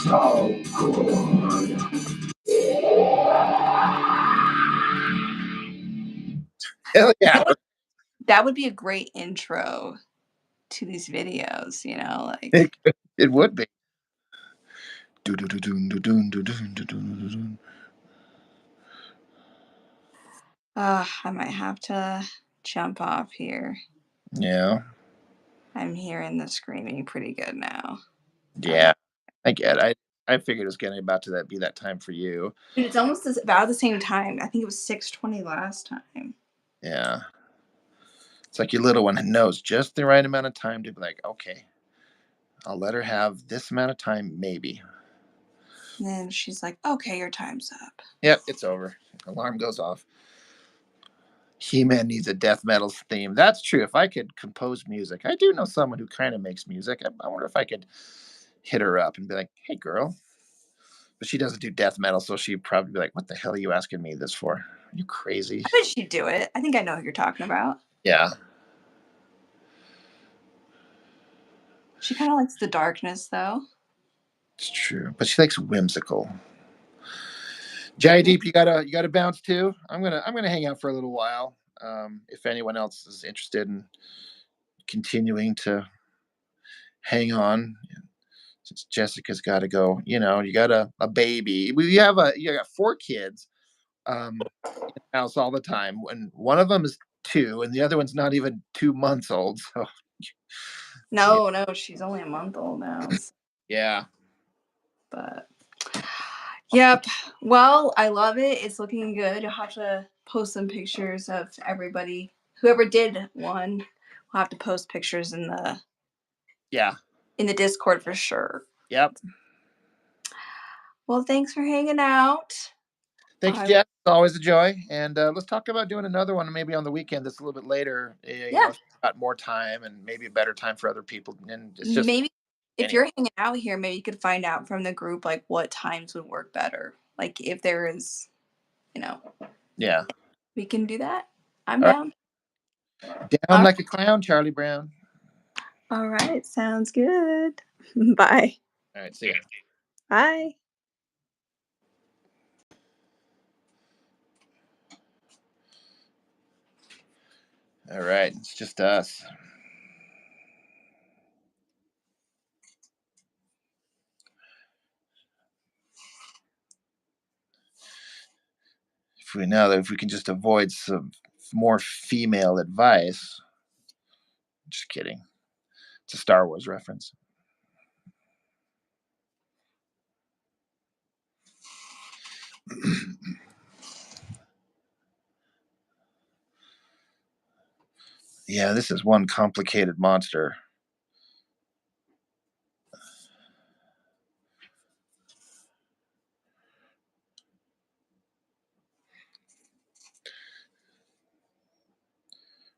A: So cool. Hell yeah.
B: That would be a great intro to these videos, you know, like
A: It would be.
B: I might have to jump off here.
A: Yeah.
B: I'm hearing the screaming pretty good now.
A: Yeah. I get it. I figured it was getting about to be that time for you.
B: Dude, it's almost about the same time. I think it was 6:20 last time.
A: Yeah. It's like your little one knows just the right amount of time to be like, okay, I'll let her have this amount of time, maybe.
B: And then she's like, "Okay, your time's up."
A: Yep, it's over. Alarm goes off. He-Man needs a death metal theme. That's true. If I could compose music, I do know someone who kind of makes music. I wonder if I could hit her up and be like, "Hey, girl," but she doesn't do death metal, so she'd probably be like, "What the hell are you asking me this for? Are you crazy?"
B: I bet she'd do it. I think I know who you're talking about.
A: Yeah,
B: She kind of likes the darkness, though.
A: it's true. But she likes whimsical. Jai Deep, you gotta bounce too. I'm gonna hang out for a little while. If anyone else is interested in continuing to hang on, since Jessica's got to go, you got a baby. You got 4 kids in the house all the time. When one of them is 2, and the other one's not even 2 months old. So yeah,
B: No, no, she's only a month old now.
A: yeah,
B: But yep. Well, I love it. It's looking good. I'll have to post some pictures of everybody. Whoever did one, we'll have to post pictures
A: yeah.
B: in the Discord for sure.
A: Yep.
B: Well, thanks for hanging out.
A: Thank you,
B: I
A: Jess. It's always a joy. And let's talk about doing another one maybe on the weekend. That's a little bit later.
B: Yeah,
A: got more time and maybe a better time for other people. And it's just
B: Maybe if
A: anyway.
B: you're hanging out here, maybe you could find out from the group like what times would work better. Like if there is, you know,
A: Yeah.
B: we can do that. I'm
A: All right.
B: down.
A: Down
B: All
A: like a clown, Charlie Brown.
B: all right, sounds good. Bye.
A: All right. See ya.
B: Bye.
A: All right. It's just us. If we can just avoid some more female advice. Just kidding. It's a Star Wars reference. Yeah, this is one complicated monster.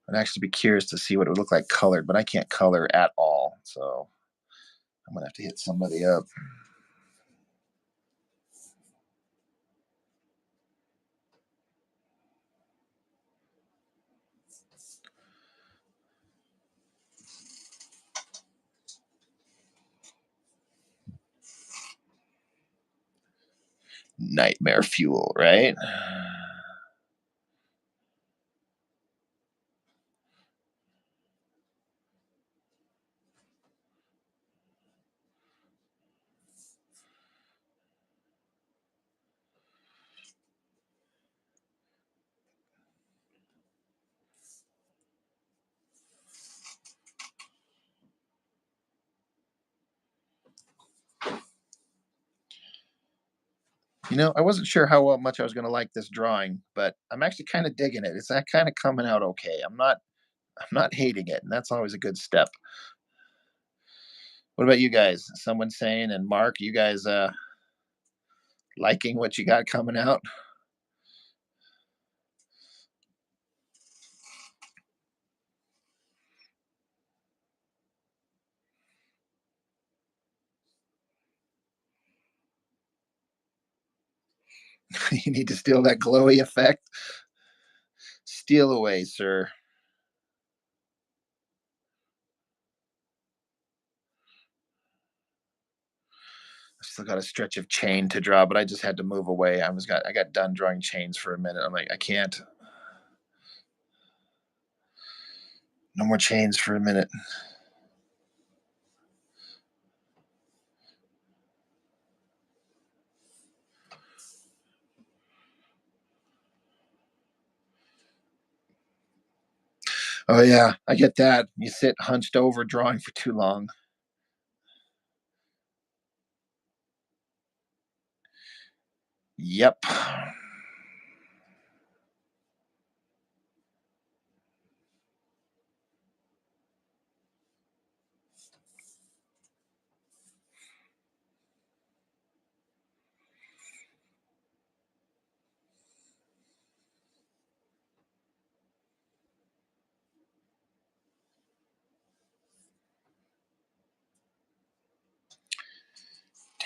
A: I'd actually be curious to see what it would look like colored, but I can't color at all. So I'm going to have to hit somebody up. Nightmare fuel, right? I wasn't sure how much I was going to like this drawing, but I'm actually kind of digging it. It's kind of coming out okay. I'm not hating it, and that's always a good step. What about you guys? Someone saying, and Mark, you guys liking what you got coming out? You need to steal that glowy effect. Steal away, sir. I still got a stretch of chain to draw, but I just had to move away. I got done drawing chains for a minute. I'm like, I can't. No more chains for a minute. Oh yeah, I get that. You sit hunched over drawing for too long. Yep.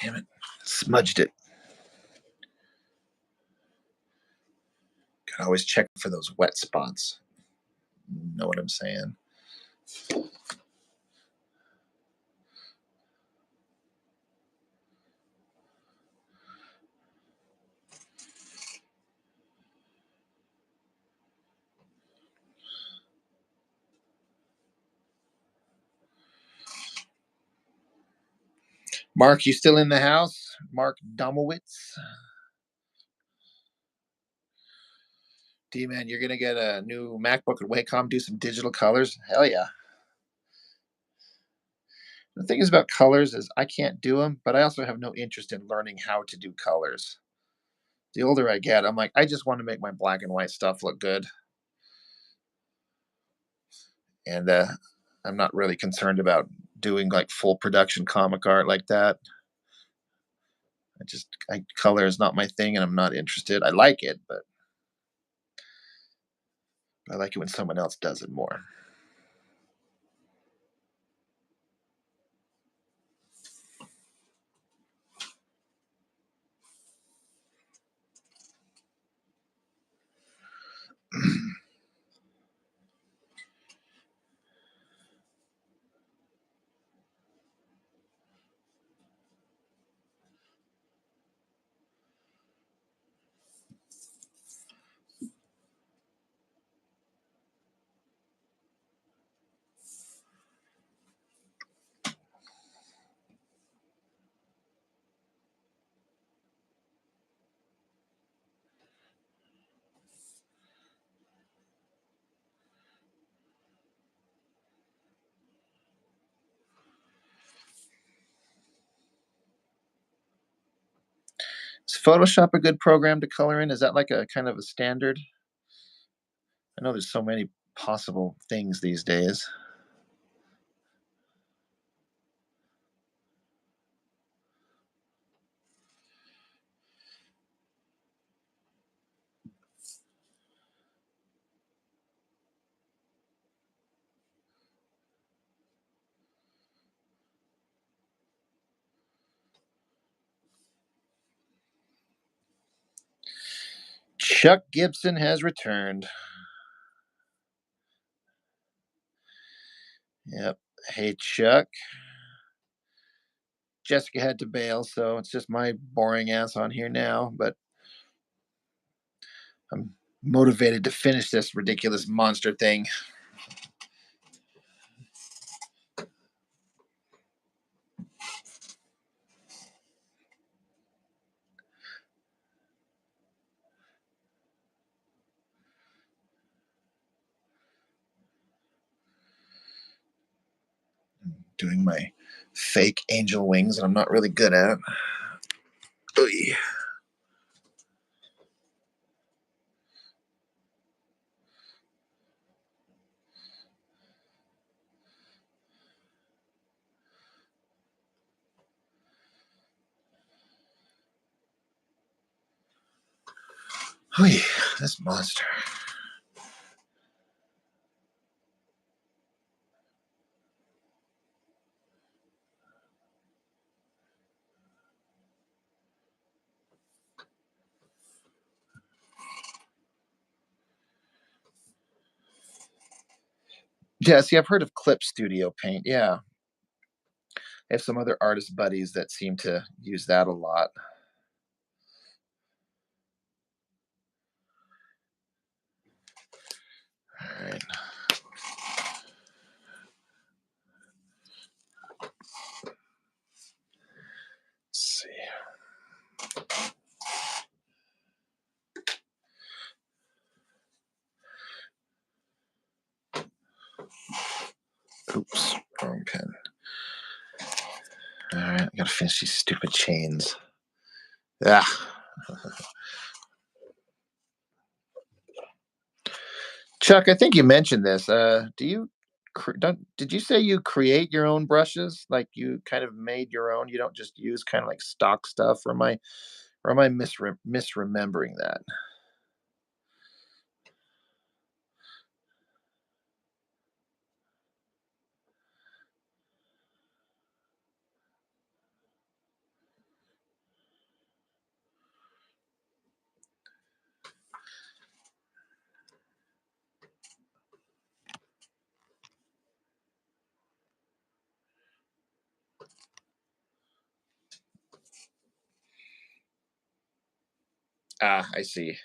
A: Damn it. Smudged it. Gotta always check for those wet spots. Know what I'm saying? Mark, you still in the house? Mark Domowitz? D-man, you're gonna get a new MacBook at Wacom, do some digital colors? Hell yeah. The thing is about colors is I can't do them, but I also have no interest in learning how to do colors. The older I get, I'm like, I just want to make my black and white stuff look good. And I'm not really concerned about doing like full production comic art like that. Color is not my thing and I'm not interested. I like it, but I like it when someone else does it more. Is Photoshop a good program to color in? Is that like a kind of a standard? I know there's so many possible things these days. Chuck Gibson has returned. Yep. Hey, Chuck. Jessica had to bail, so it's just my boring ass on here now, but I'm motivated to finish this ridiculous monster thing. Doing my fake angel wings that I'm not really good at. Oy. Oy, this monster. Yeah, see, I've heard of Clip Studio Paint. Yeah, I have some other artist buddies that seem to use that a lot. All right. Let's see. Oops, wrong pen. All right, I gotta finish these stupid chains. Ah. Chuck, I think you mentioned this. Do you don't did you say you create your own brushes? Like you kind of made your own? You don't just use kind of like stock stuff, or am I misremembering that? Ah, I see.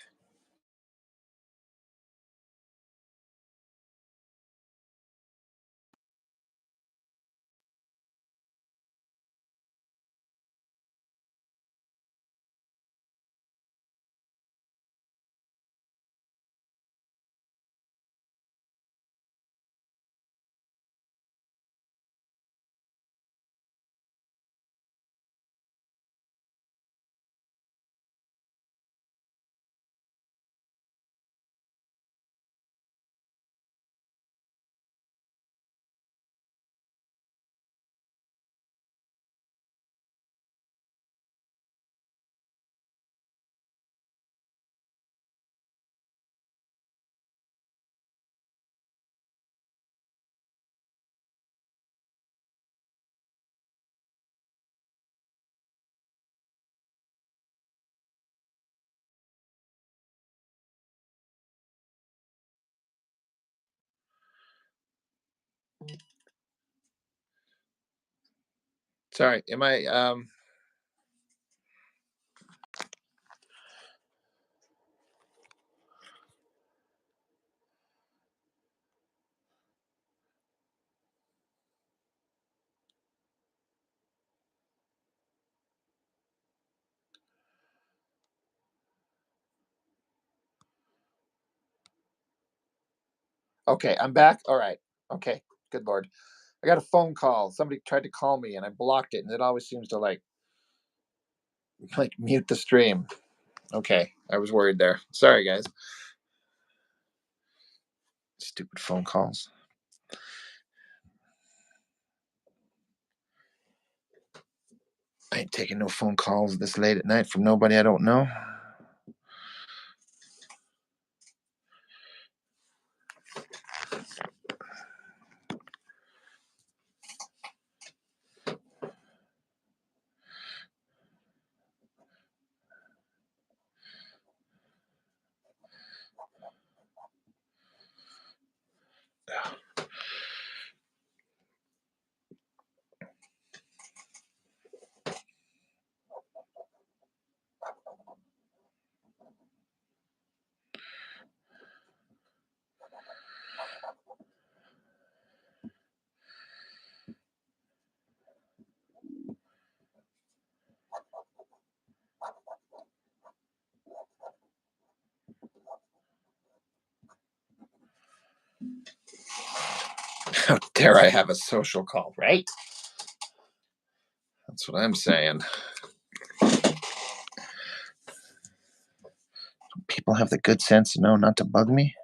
A: Sorry, am I okay, I'm back. All right. Okay. Good lord. I got a phone call. Somebody tried to call me and I blocked it, and it always seems to like Like mute the stream. Okay, I was worried there. Sorry, guys. Stupid phone calls. I ain't taking no phone calls this late at night from nobody I don't know. How dare I have a social call, right? That's what I'm saying. People have the good sense to know not to bug me.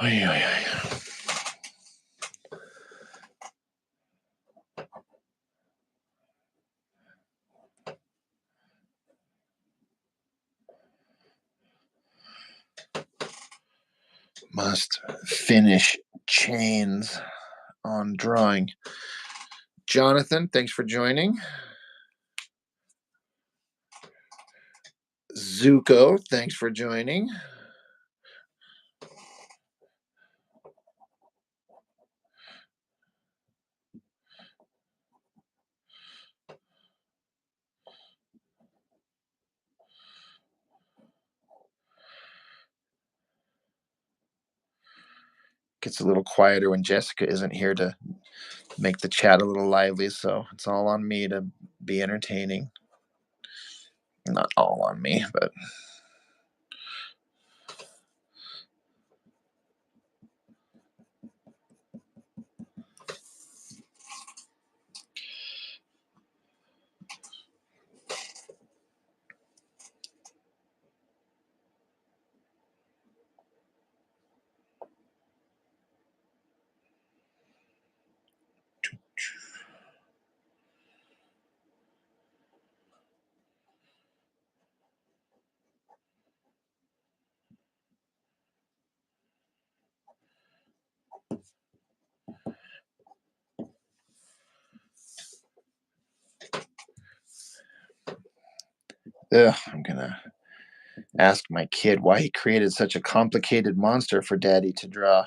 A: Oy, oy, oy. Must finish chains on drawing. Jonathan, thanks for joining. Zuko, thanks for joining. Gets a little quieter when Jessica isn't here to make the chat a little lively, so it's all on me to be entertaining. Not all on me, but I'm gonna ask my kid why he created such a complicated monster for Daddy to draw.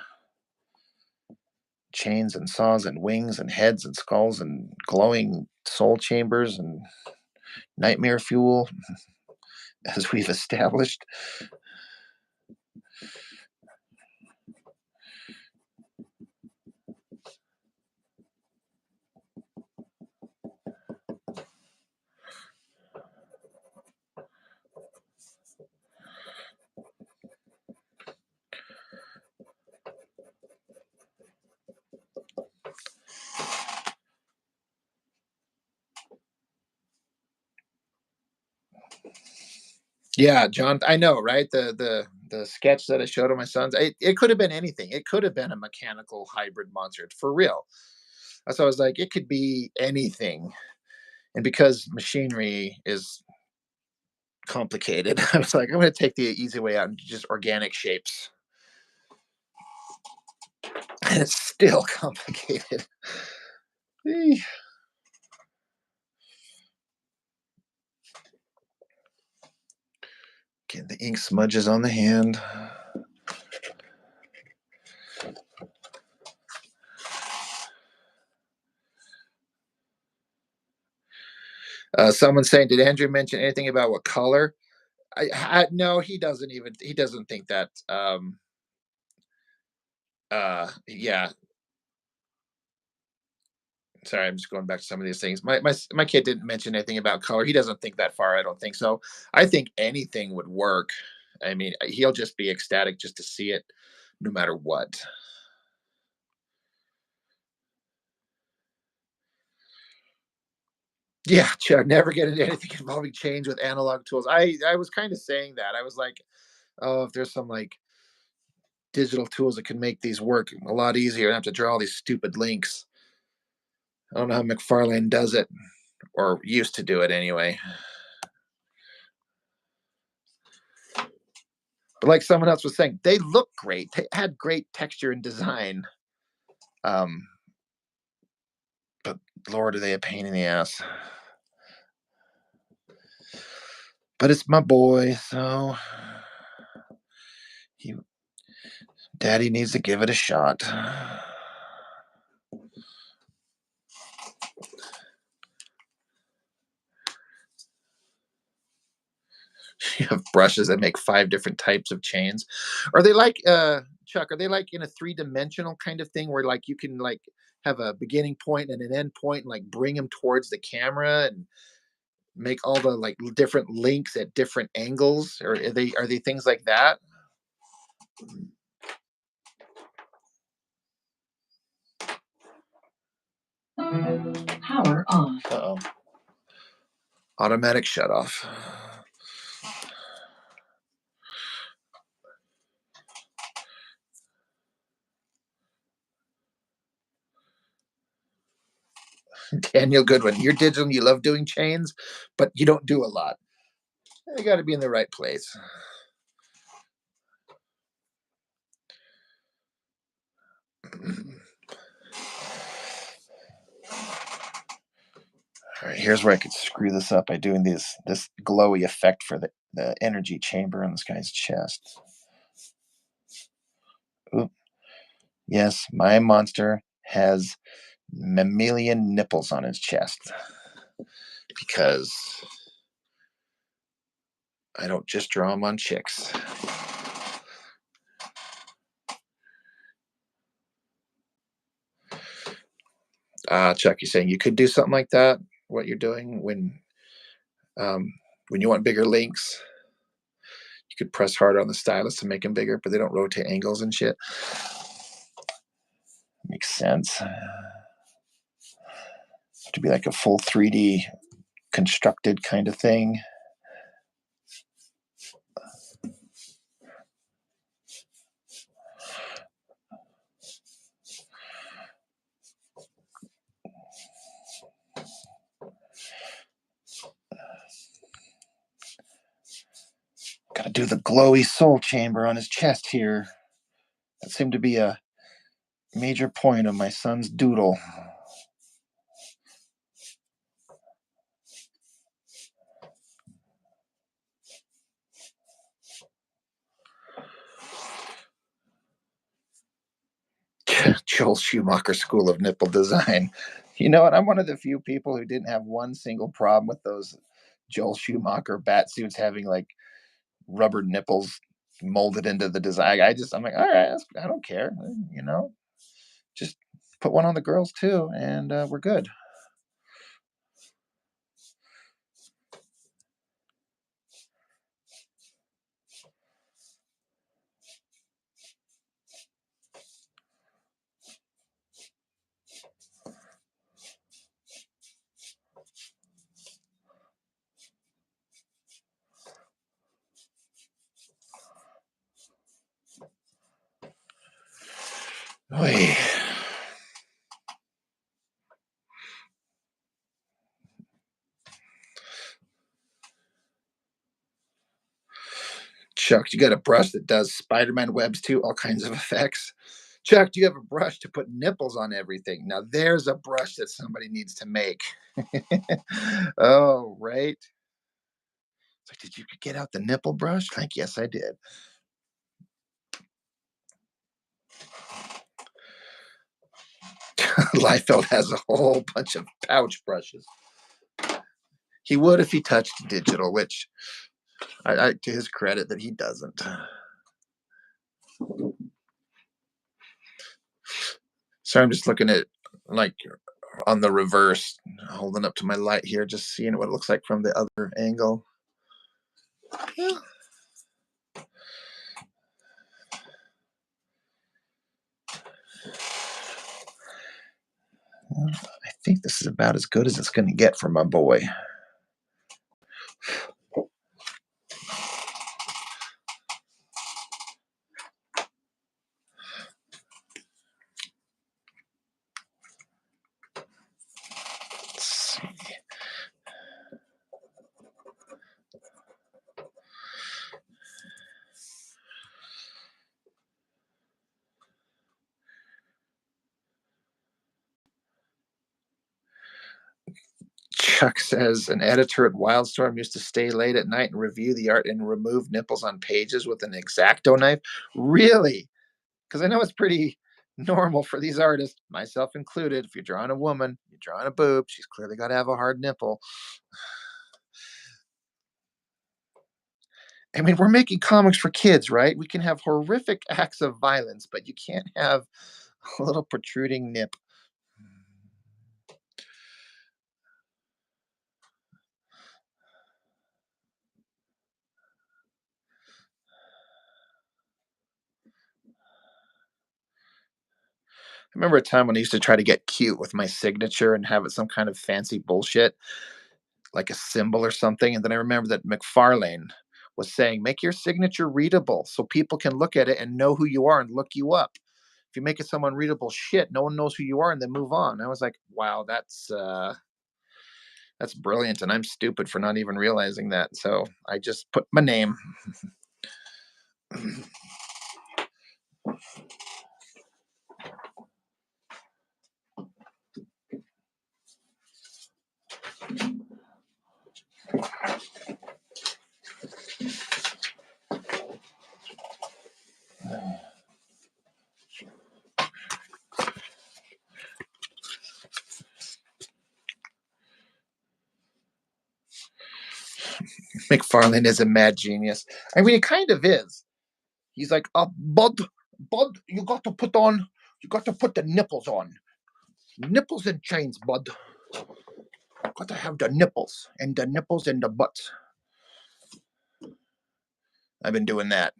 A: Chains and saws and wings and heads and skulls and glowing soul chambers and nightmare fuel, as we've established. Yeah, John, I know, right? The sketch that I showed to my sons, it could have been anything. It could have been a mechanical hybrid monster for real. So I was like, it could be anything. And because machinery is complicated, I was like, I'm going to take the easy way out and just organic shapes. And it's still complicated. Ink smudges on the hand. Someone saying, did Andrew mention anything about what color? No, he doesn't even. He doesn't think that. Yeah. Sorry, I'm just going back to some of these things. My kid didn't mention anything about color. He doesn't think that far. I don't think so. I think anything would work. I mean, he'll just be ecstatic just to see it, no matter what. Yeah, Chuck, never get into anything involving change with analog tools. I was kind of saying that. I was like, oh, if there's some like digital tools that can make these work a lot easier, and have to draw all these stupid links. I don't know how McFarlane does it, or used to do it anyway. But like someone else was saying, they look great. They had great texture and design. Um, but Lord, are they a pain in the ass? But it's my boy, so he, Daddy needs to give it a shot. You have brushes that make 5 different types of chains. Are they like Chuck? Are they like in a 3-dimensional kind of thing where like you can like have a beginning point and an end point and like bring them towards the camera and make all the like different links at different angles, or are they things like that?
C: Power off.
A: Uh-oh. Automatic shut off. Daniel Goodwin, you're digital, you love doing chains, but you don't do a lot. You got to be in the right place. All right, here's where I could screw this up by doing this glowy effect for the energy chamber on this guy's chest. Ooh. Yes, my monster has mammalian nipples on his chest because I don't just draw them on chicks. Chuck, you're saying you could do something like that? What you're doing when you want bigger links, you could press harder on the stylus to make them bigger, but they don't rotate angles and shit. Makes sense. To be like a full 3D constructed kind of thing. Gotta do the glowy soul chamber on his chest here. That seemed to be a major point of my son's doodle. Joel Schumacher School of Nipple Design. You know what? I'm one of the few people who didn't have one single problem with those Joel Schumacher bat suits having like rubber nipples molded into the design. I'm like, all right, I don't care. Just put one on the girls too, and we're good. Oy. Chuck, you got a brush that does Spider-Man webs too, all kinds of effects. Chuck, do you have a brush to put nipples on everything? Now there's a brush that somebody needs to make. Oh, right. Like, did you get out the nipple brush? Like, yes, I did. Liefeld has a whole bunch of pouch brushes. He would if he touched digital, which to his credit that he doesn't. So I'm just looking at like on the reverse, holding up to my light here, just seeing what it looks like from the other angle. Yeah. I think this is about as good as it's going to get for my boy. Let's see. Chuck says an editor at Wildstorm used to stay late at night and review the art and remove nipples on pages with an X-Acto knife. Really? Because I know it's pretty normal for these artists, myself included. If you're drawing a woman, you're drawing a boob, she's clearly got to have a hard nipple. I mean, we're making comics for kids, right? We can have horrific acts of violence, but you can't have a little protruding nip. I remember a time when I used to try to get cute with my signature and have it some kind of fancy bullshit, like a symbol or something. And then I remember that McFarlane was saying, make your signature readable so people can look at it and know who you are and look you up. If you make it some unreadable shit, no one knows who you are and then move on. I was like, wow, that's brilliant. And I'm stupid for not even realizing that. So I just put my name. McFarlane is a mad genius. I mean, he kind of is. He's like, Bud, you got to put the nipples on. Nipples and chains, Bud. Got to have the nipples and the nipples and the butts. I've been doing that.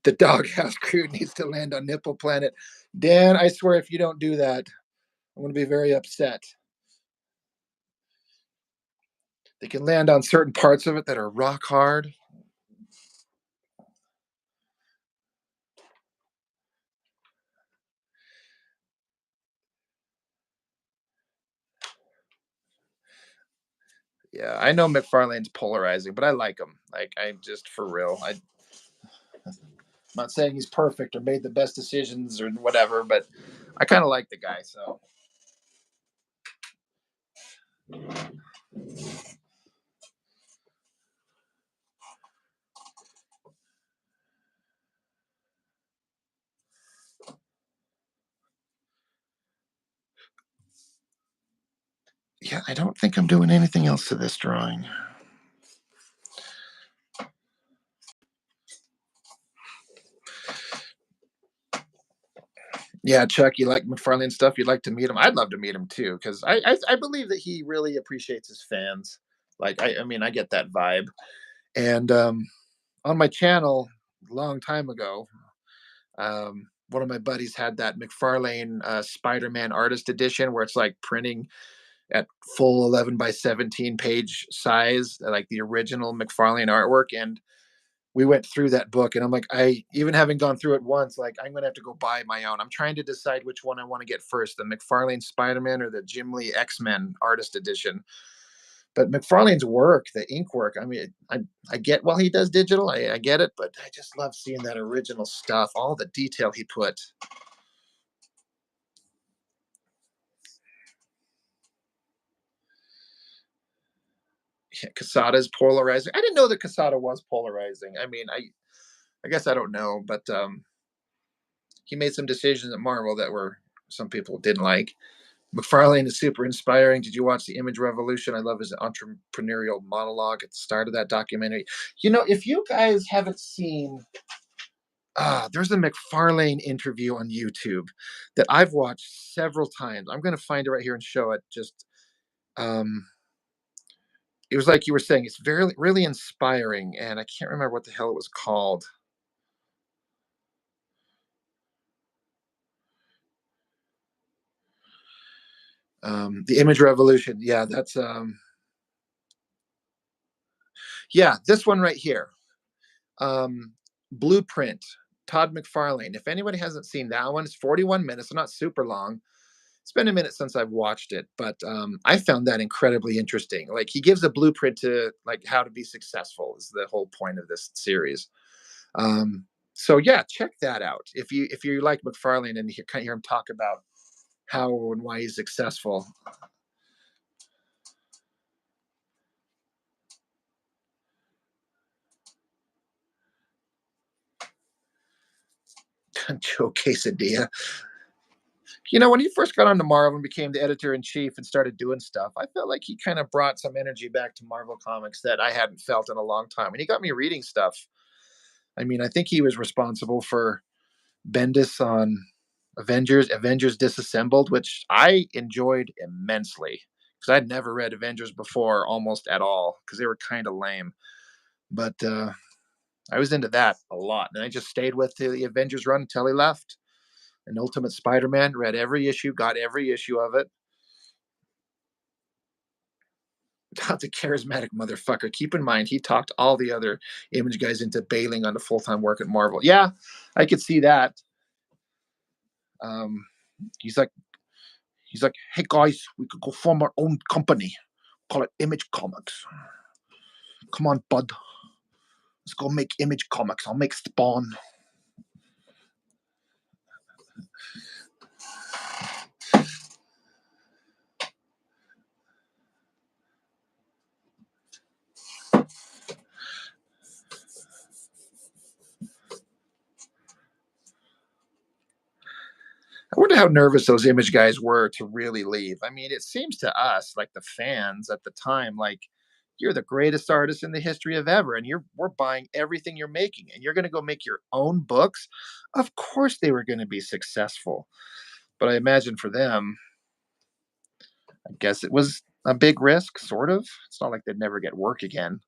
A: The doghouse crew needs to land on Nipple Planet. Dan, I swear if you don't do that, I'm going to be very upset. They can land on certain parts of it that are rock hard. Yeah, I know McFarlane's polarizing, but I like him. Like, I just for real. I'm not saying he's perfect or made the best decisions or whatever, but I kind of like the guy. So yeah, I don't think I'm doing anything else to this drawing. Yeah, Chuck, you like McFarlane stuff? You'd like to meet him? I'd love to meet him too, because I believe that he really appreciates his fans. Like, I mean, I get that vibe. And on my channel, a long time ago, one of my buddies had that McFarlane Spider-Man Artist Edition, where it's like printing at full 11 by 17 page size, like the original McFarlane artwork. And we went through that book, and I'm like, I even having gone through it once, like I'm gonna have to go buy my own. I'm trying to decide which one I want to get first, the McFarlane Spider-Man or the Jim Lee X-Men Artist Edition. But McFarlane's work, the ink work, I mean, I get while he does digital, I get it, but I just love seeing that original stuff, all the detail he put. Yeah, Quesada is polarizing. I didn't know that Quesada was polarizing. I mean, I guess I don't know, but he made some decisions at Marvel that were some people didn't like. McFarlane is super inspiring. Did you watch the Image Revolution? I love his entrepreneurial monologue at the start of that documentary. If you guys haven't seen, there's a McFarlane interview on YouTube that I've watched several times. I'm going to find it right here and show it. Um, it was like you were saying, it's very, really inspiring. And I can't remember what the hell it was called. The Image Revolution. Yeah, yeah, this one right here. Blueprint, Todd McFarlane. If anybody hasn't seen that one, it's 41 minutes, so not super long. It's been a minute since I've watched it, but I found that incredibly interesting. Like he gives a blueprint to like how to be successful is the whole point of this series. So yeah, check that out if you like McFarlane and you kind of hear him talk about how and why he's successful. Joe Quesadilla. When he first got onto Marvel and became the editor in chief and started doing stuff, I felt like he kind of brought some energy back to Marvel Comics that I hadn't felt in a long time. And he got me reading stuff. I mean, I think he was responsible for Bendis on Avengers Disassembled, which I enjoyed immensely because I'd never read Avengers before almost at all because they were kind of lame. But I was into that a lot. And I just stayed with the Avengers run until he left. And Ultimate Spider-Man, read every issue, got every issue of it. God's a charismatic motherfucker. Keep in mind, he talked all the other Image guys into bailing on the full-time work at Marvel. Yeah, I could see that. Um, he's like, hey guys, we could go form our own company, call it Image Comics. Come on, bud, let's go make Image Comics. I'll make Spawn. I wonder how nervous those Image guys were to really leave. I mean, it seems to us, like the fans at the time, like you're the greatest artist in the history of ever, and we're buying everything you're making, and you're going to go make your own books. Of course, they were going to be successful, but I imagine for them, I guess it was a big risk, sort of. It's not like they'd never get work again.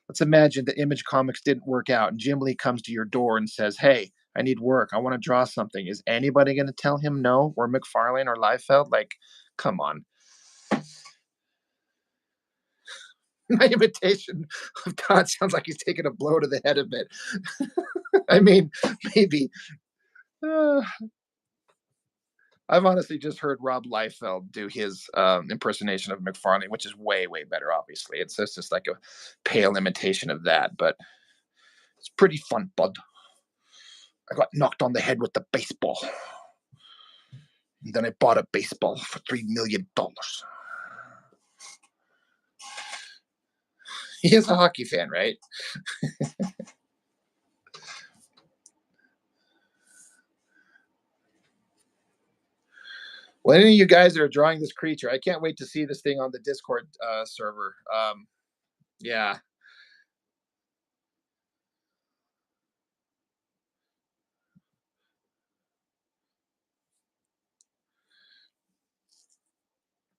A: Let's imagine the Image Comics didn't work out, and Jim Lee comes to your door and says, "Hey, I need work. I want to draw something." Is anybody going to tell him no? Or McFarlane or Liefeld? Like, come on. My imitation of Todd sounds like he's taking a blow to the head a bit. I mean, maybe. Uh, I've honestly just heard Rob Liefeld do his impersonation of McFarlane, which is way, way better, obviously. It's just like a pale imitation of that, but it's pretty fun, bud. I got knocked on the head with the baseball. And then I bought a baseball for $3 million. He is a hockey fan, right? Well, any of you guys that are drawing this creature, I can't wait to see this thing on the Discord server. Yeah.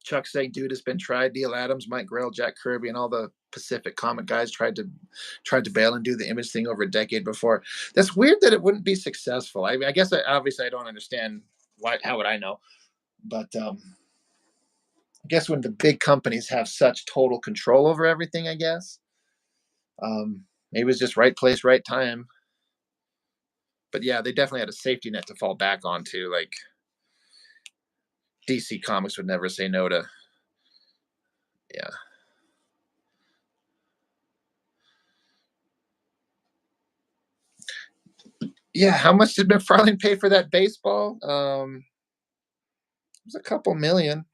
A: Chuck saying, "Dude, it's been tried." Neil Adams, Mike Grell, Jack Kirby, and all the Pacific Comic guys tried to bail and do the Image thing over a decade before. That's weird that it wouldn't be successful. I mean, I guess obviously I don't understand why. How would I know? But I guess when the big companies have such total control over everything, I guess maybe it was just right place, right time. But yeah, they definitely had a safety net to fall back onto. Like DC Comics would never say no to. Yeah. Yeah, how much did McFarlane pay for that baseball? It was a couple million.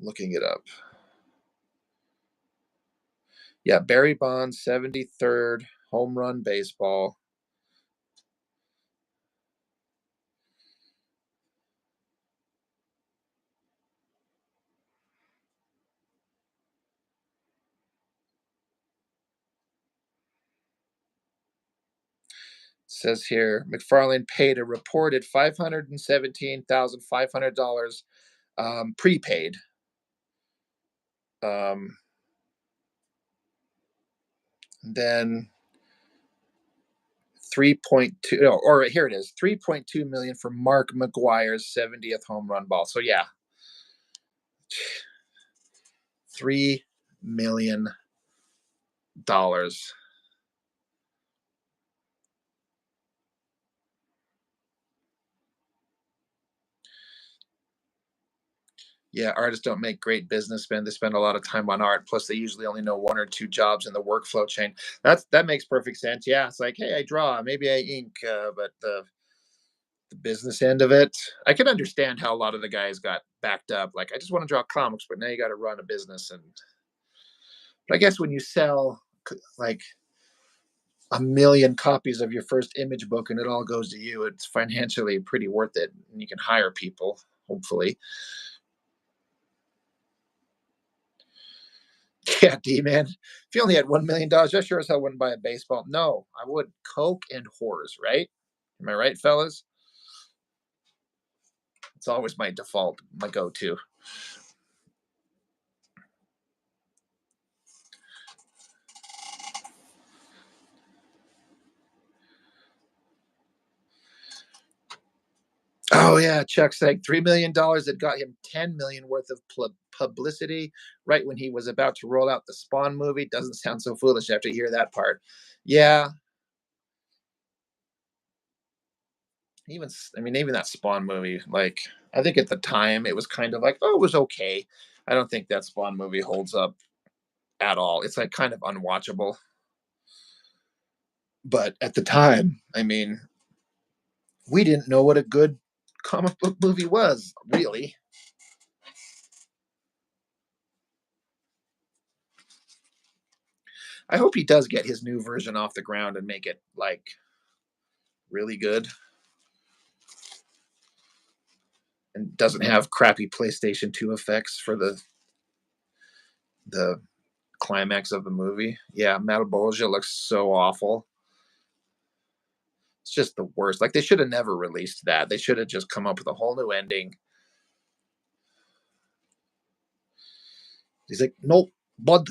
A: Looking it up. Yeah, Barry Bonds, 73rd home run baseball. It says here McFarlane paid a reported $517,500 prepaid. Then 3.2, no, or here it is, 3.2 million for Mark McGuire's 70th home run ball. So yeah, $3 million. Yeah, artists don't make great businessmen. They spend a lot of time on art. Plus, they usually only know one or two jobs in the workflow chain. That makes perfect sense. Yeah, it's like, hey, I draw, maybe I ink, but the business end of it, I can understand how a lot of the guys got backed up. Like, I just want to draw comics, but now you got to run a business. And but I guess when you sell like a million copies of your first image book and it all goes to you, it's financially pretty worth it, and you can hire people, hopefully. Yeah, D man. If you only had $1 million, I sure as hell wouldn't buy a baseball. No, I would. Coke and whores, right? Am I right, fellas? It's always my default, my go-to. Oh yeah, Chuck's like $3 million that got him 10 million worth of publicity right when he was about to roll out the Spawn movie. Doesn't sound so foolish after you hear that part. Yeah, even that Spawn movie, like I think at the time it was kind of like, oh, it was okay. I don't think that Spawn movie holds up at all. It's like kind of unwatchable. But at the time, I mean, we didn't know what a good comic book movie was, really. I hope he does get his new version off the ground and make it like really good and doesn't have crappy PlayStation 2 effects for the climax of the movie. Yeah, Malebolgia looks so awful. It's just the worst. Like they should have never released that. They should have just come up with a whole new ending. He's like, nope, blood,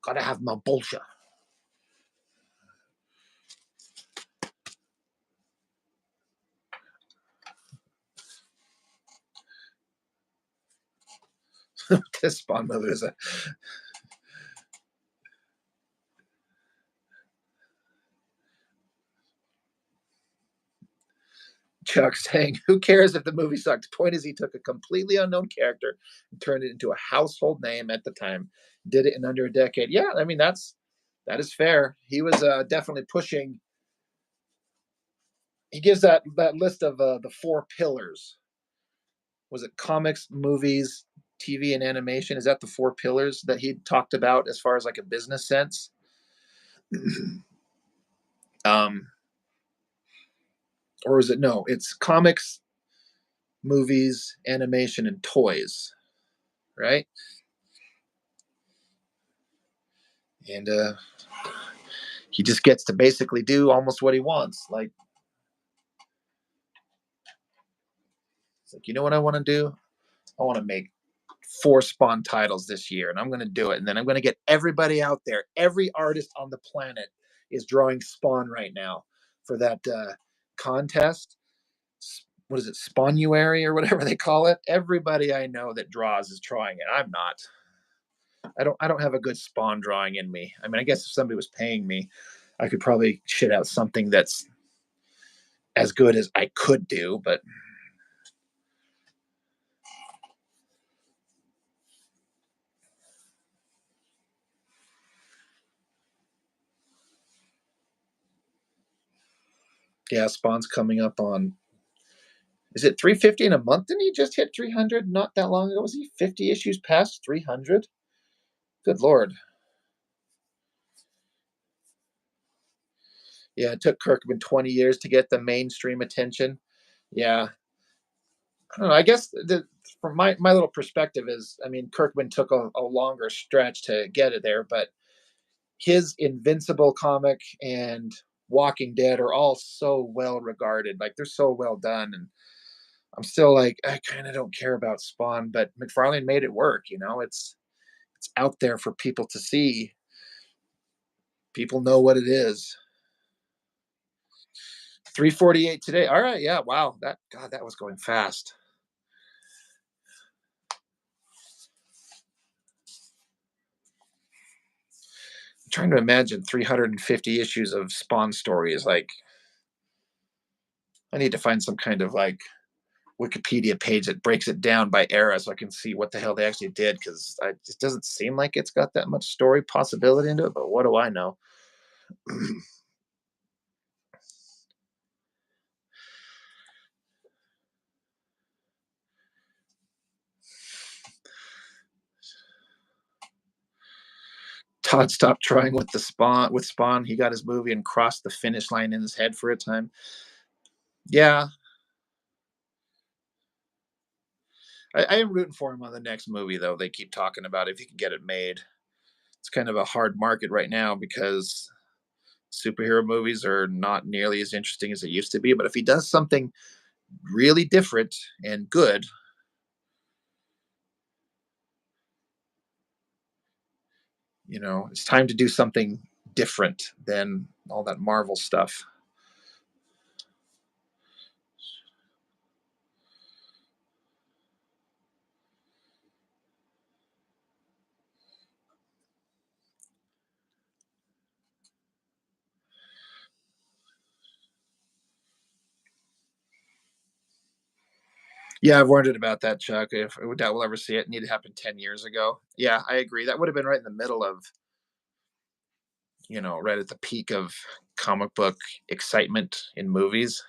A: gotta have my bullshit. This Spawn movie is a Chuck saying, "Who cares if the movie sucked? Point is, he took a completely unknown character and turned it into a household name at the time. Did it in under a decade. Yeah, I mean that is fair. He was definitely pushing. He gives that list of the four pillars. Was it comics, movies, TV, and animation? Is that the four pillars that he talked about as far as like a business sense? um, or is it no? It's comics, movies, animation, and toys, right? And he just gets to basically do almost what he wants. Like, it's like, you know what I want to do? I want to make four Spawn titles this year, and I'm going to do it. And then I'm going to get everybody out there. Every artist on the planet is drawing Spawn right now for that contest. What is it, Spawnuary or whatever they call it? Everybody I know that draws is drawing it. I'm not. I don't have a good Spawn drawing in me. I mean, I guess if somebody was paying me, I could probably shit out something that's as good as I could do, but yeah, Spawn's coming up on Is it 350 in a month? Didn't he just hit 300 not that long ago? Was he 50 issues past 300? Good lord. Yeah, it took Kirkman 20 years to get the mainstream attention. Yeah. I don't know. I guess from my little perspective is, I mean, Kirkman took a longer stretch to get it there, but his Invincible comic and Walking Dead are all so well regarded. Like they're so well done, and I'm still like I kind of don't care about Spawn, but McFarlane made it work. It's out there for people to see. People know what it is. 348 today. All right, yeah, wow. That was going fast. I'm trying to imagine 350 issues of Spawn stories. Like I need to find some kind of like Wikipedia page that breaks it down by era so I can see what the hell they actually did because it doesn't seem like it's got that much story possibility into it. But what do I know? Todd stopped trying with the Spawn with Spawn. He got his movie and crossed the finish line in his head for a time. Yeah, I am rooting for him on the next movie though. They keep talking about if he can get it made. It's kind of a hard market right now because superhero movies are not nearly as interesting as they used to be. But if he does something really different and good, it's time to do something different than all that Marvel stuff. Yeah, I've wondered about that, Chuck. If doubt we'll ever see it, need to happen 10 years ago. Yeah, I agree. That would have been right in the middle of, right at the peak of comic book excitement in movies.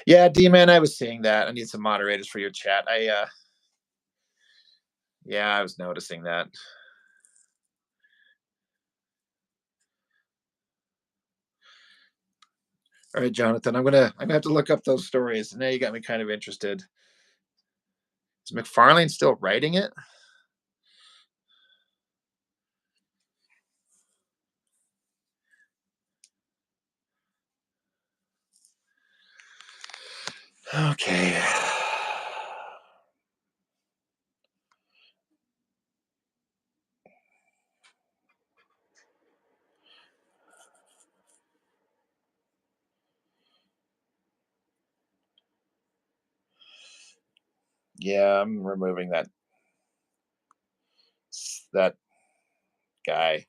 A: Yeah, D man, I was seeing that. I need some moderators for your chat. Yeah, I was noticing that. All right, Jonathan, I'm gonna have to look up those stories. Now you got me kind of interested. Is McFarlane still writing it? Okay. Yeah, I'm removing that guy.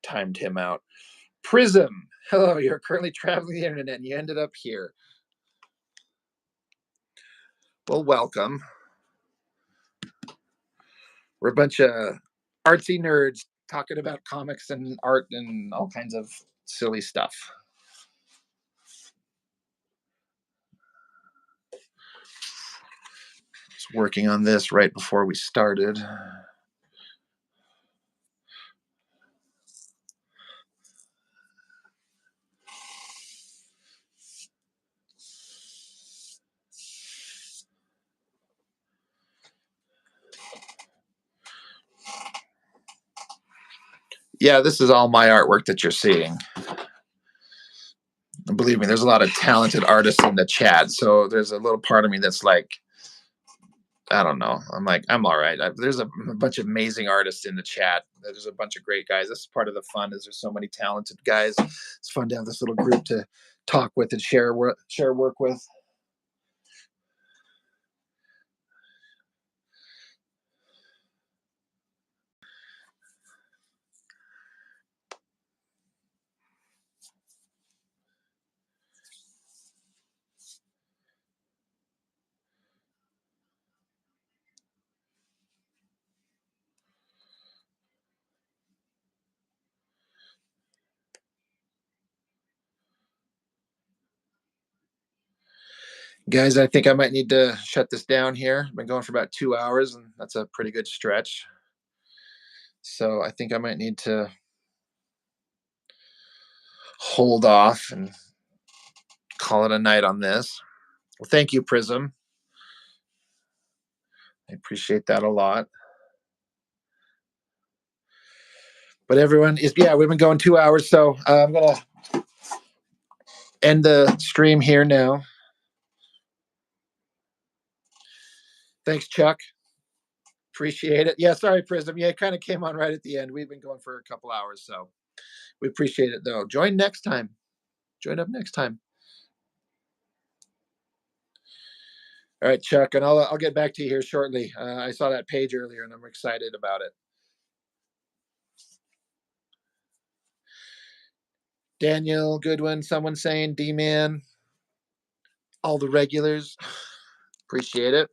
A: Timed him out. Prism. Hello, you're currently traveling the internet and you ended up here. Well, welcome. We're a bunch of artsy nerds talking about comics and art and all kinds of silly stuff. I was working on this right before we started. Yeah, this is all my artwork that you're seeing. And believe me, there's a lot of talented artists in the chat. So there's a little part of me that's like, I don't know. I'm like, I'm all right. There's a bunch of amazing artists in the chat. There's a bunch of great guys. This is part of the fun. Is there's so many talented guys. It's fun to have this little group to talk with and share work with. Guys, I think I might need to shut this down here. I've been going for about 2 hours, and that's a pretty good stretch. So I think I might need to hold off and call it a night on this. Well, thank you, Prism. I appreciate that a lot. But everyone is, yeah, we've been going 2 hours. So I'm going to end the stream here now. Thanks, Chuck. Appreciate it. Yeah, sorry, Prism. Yeah, it kind of came on right at the end. We've been going for a couple hours. So we appreciate it, though. Join next time. Join up next time. All right, Chuck, and I'll get back to you here shortly. I saw that page earlier, and I'm excited about it. Daniel Goodwin, someone saying D-Man, all the regulars. Appreciate it.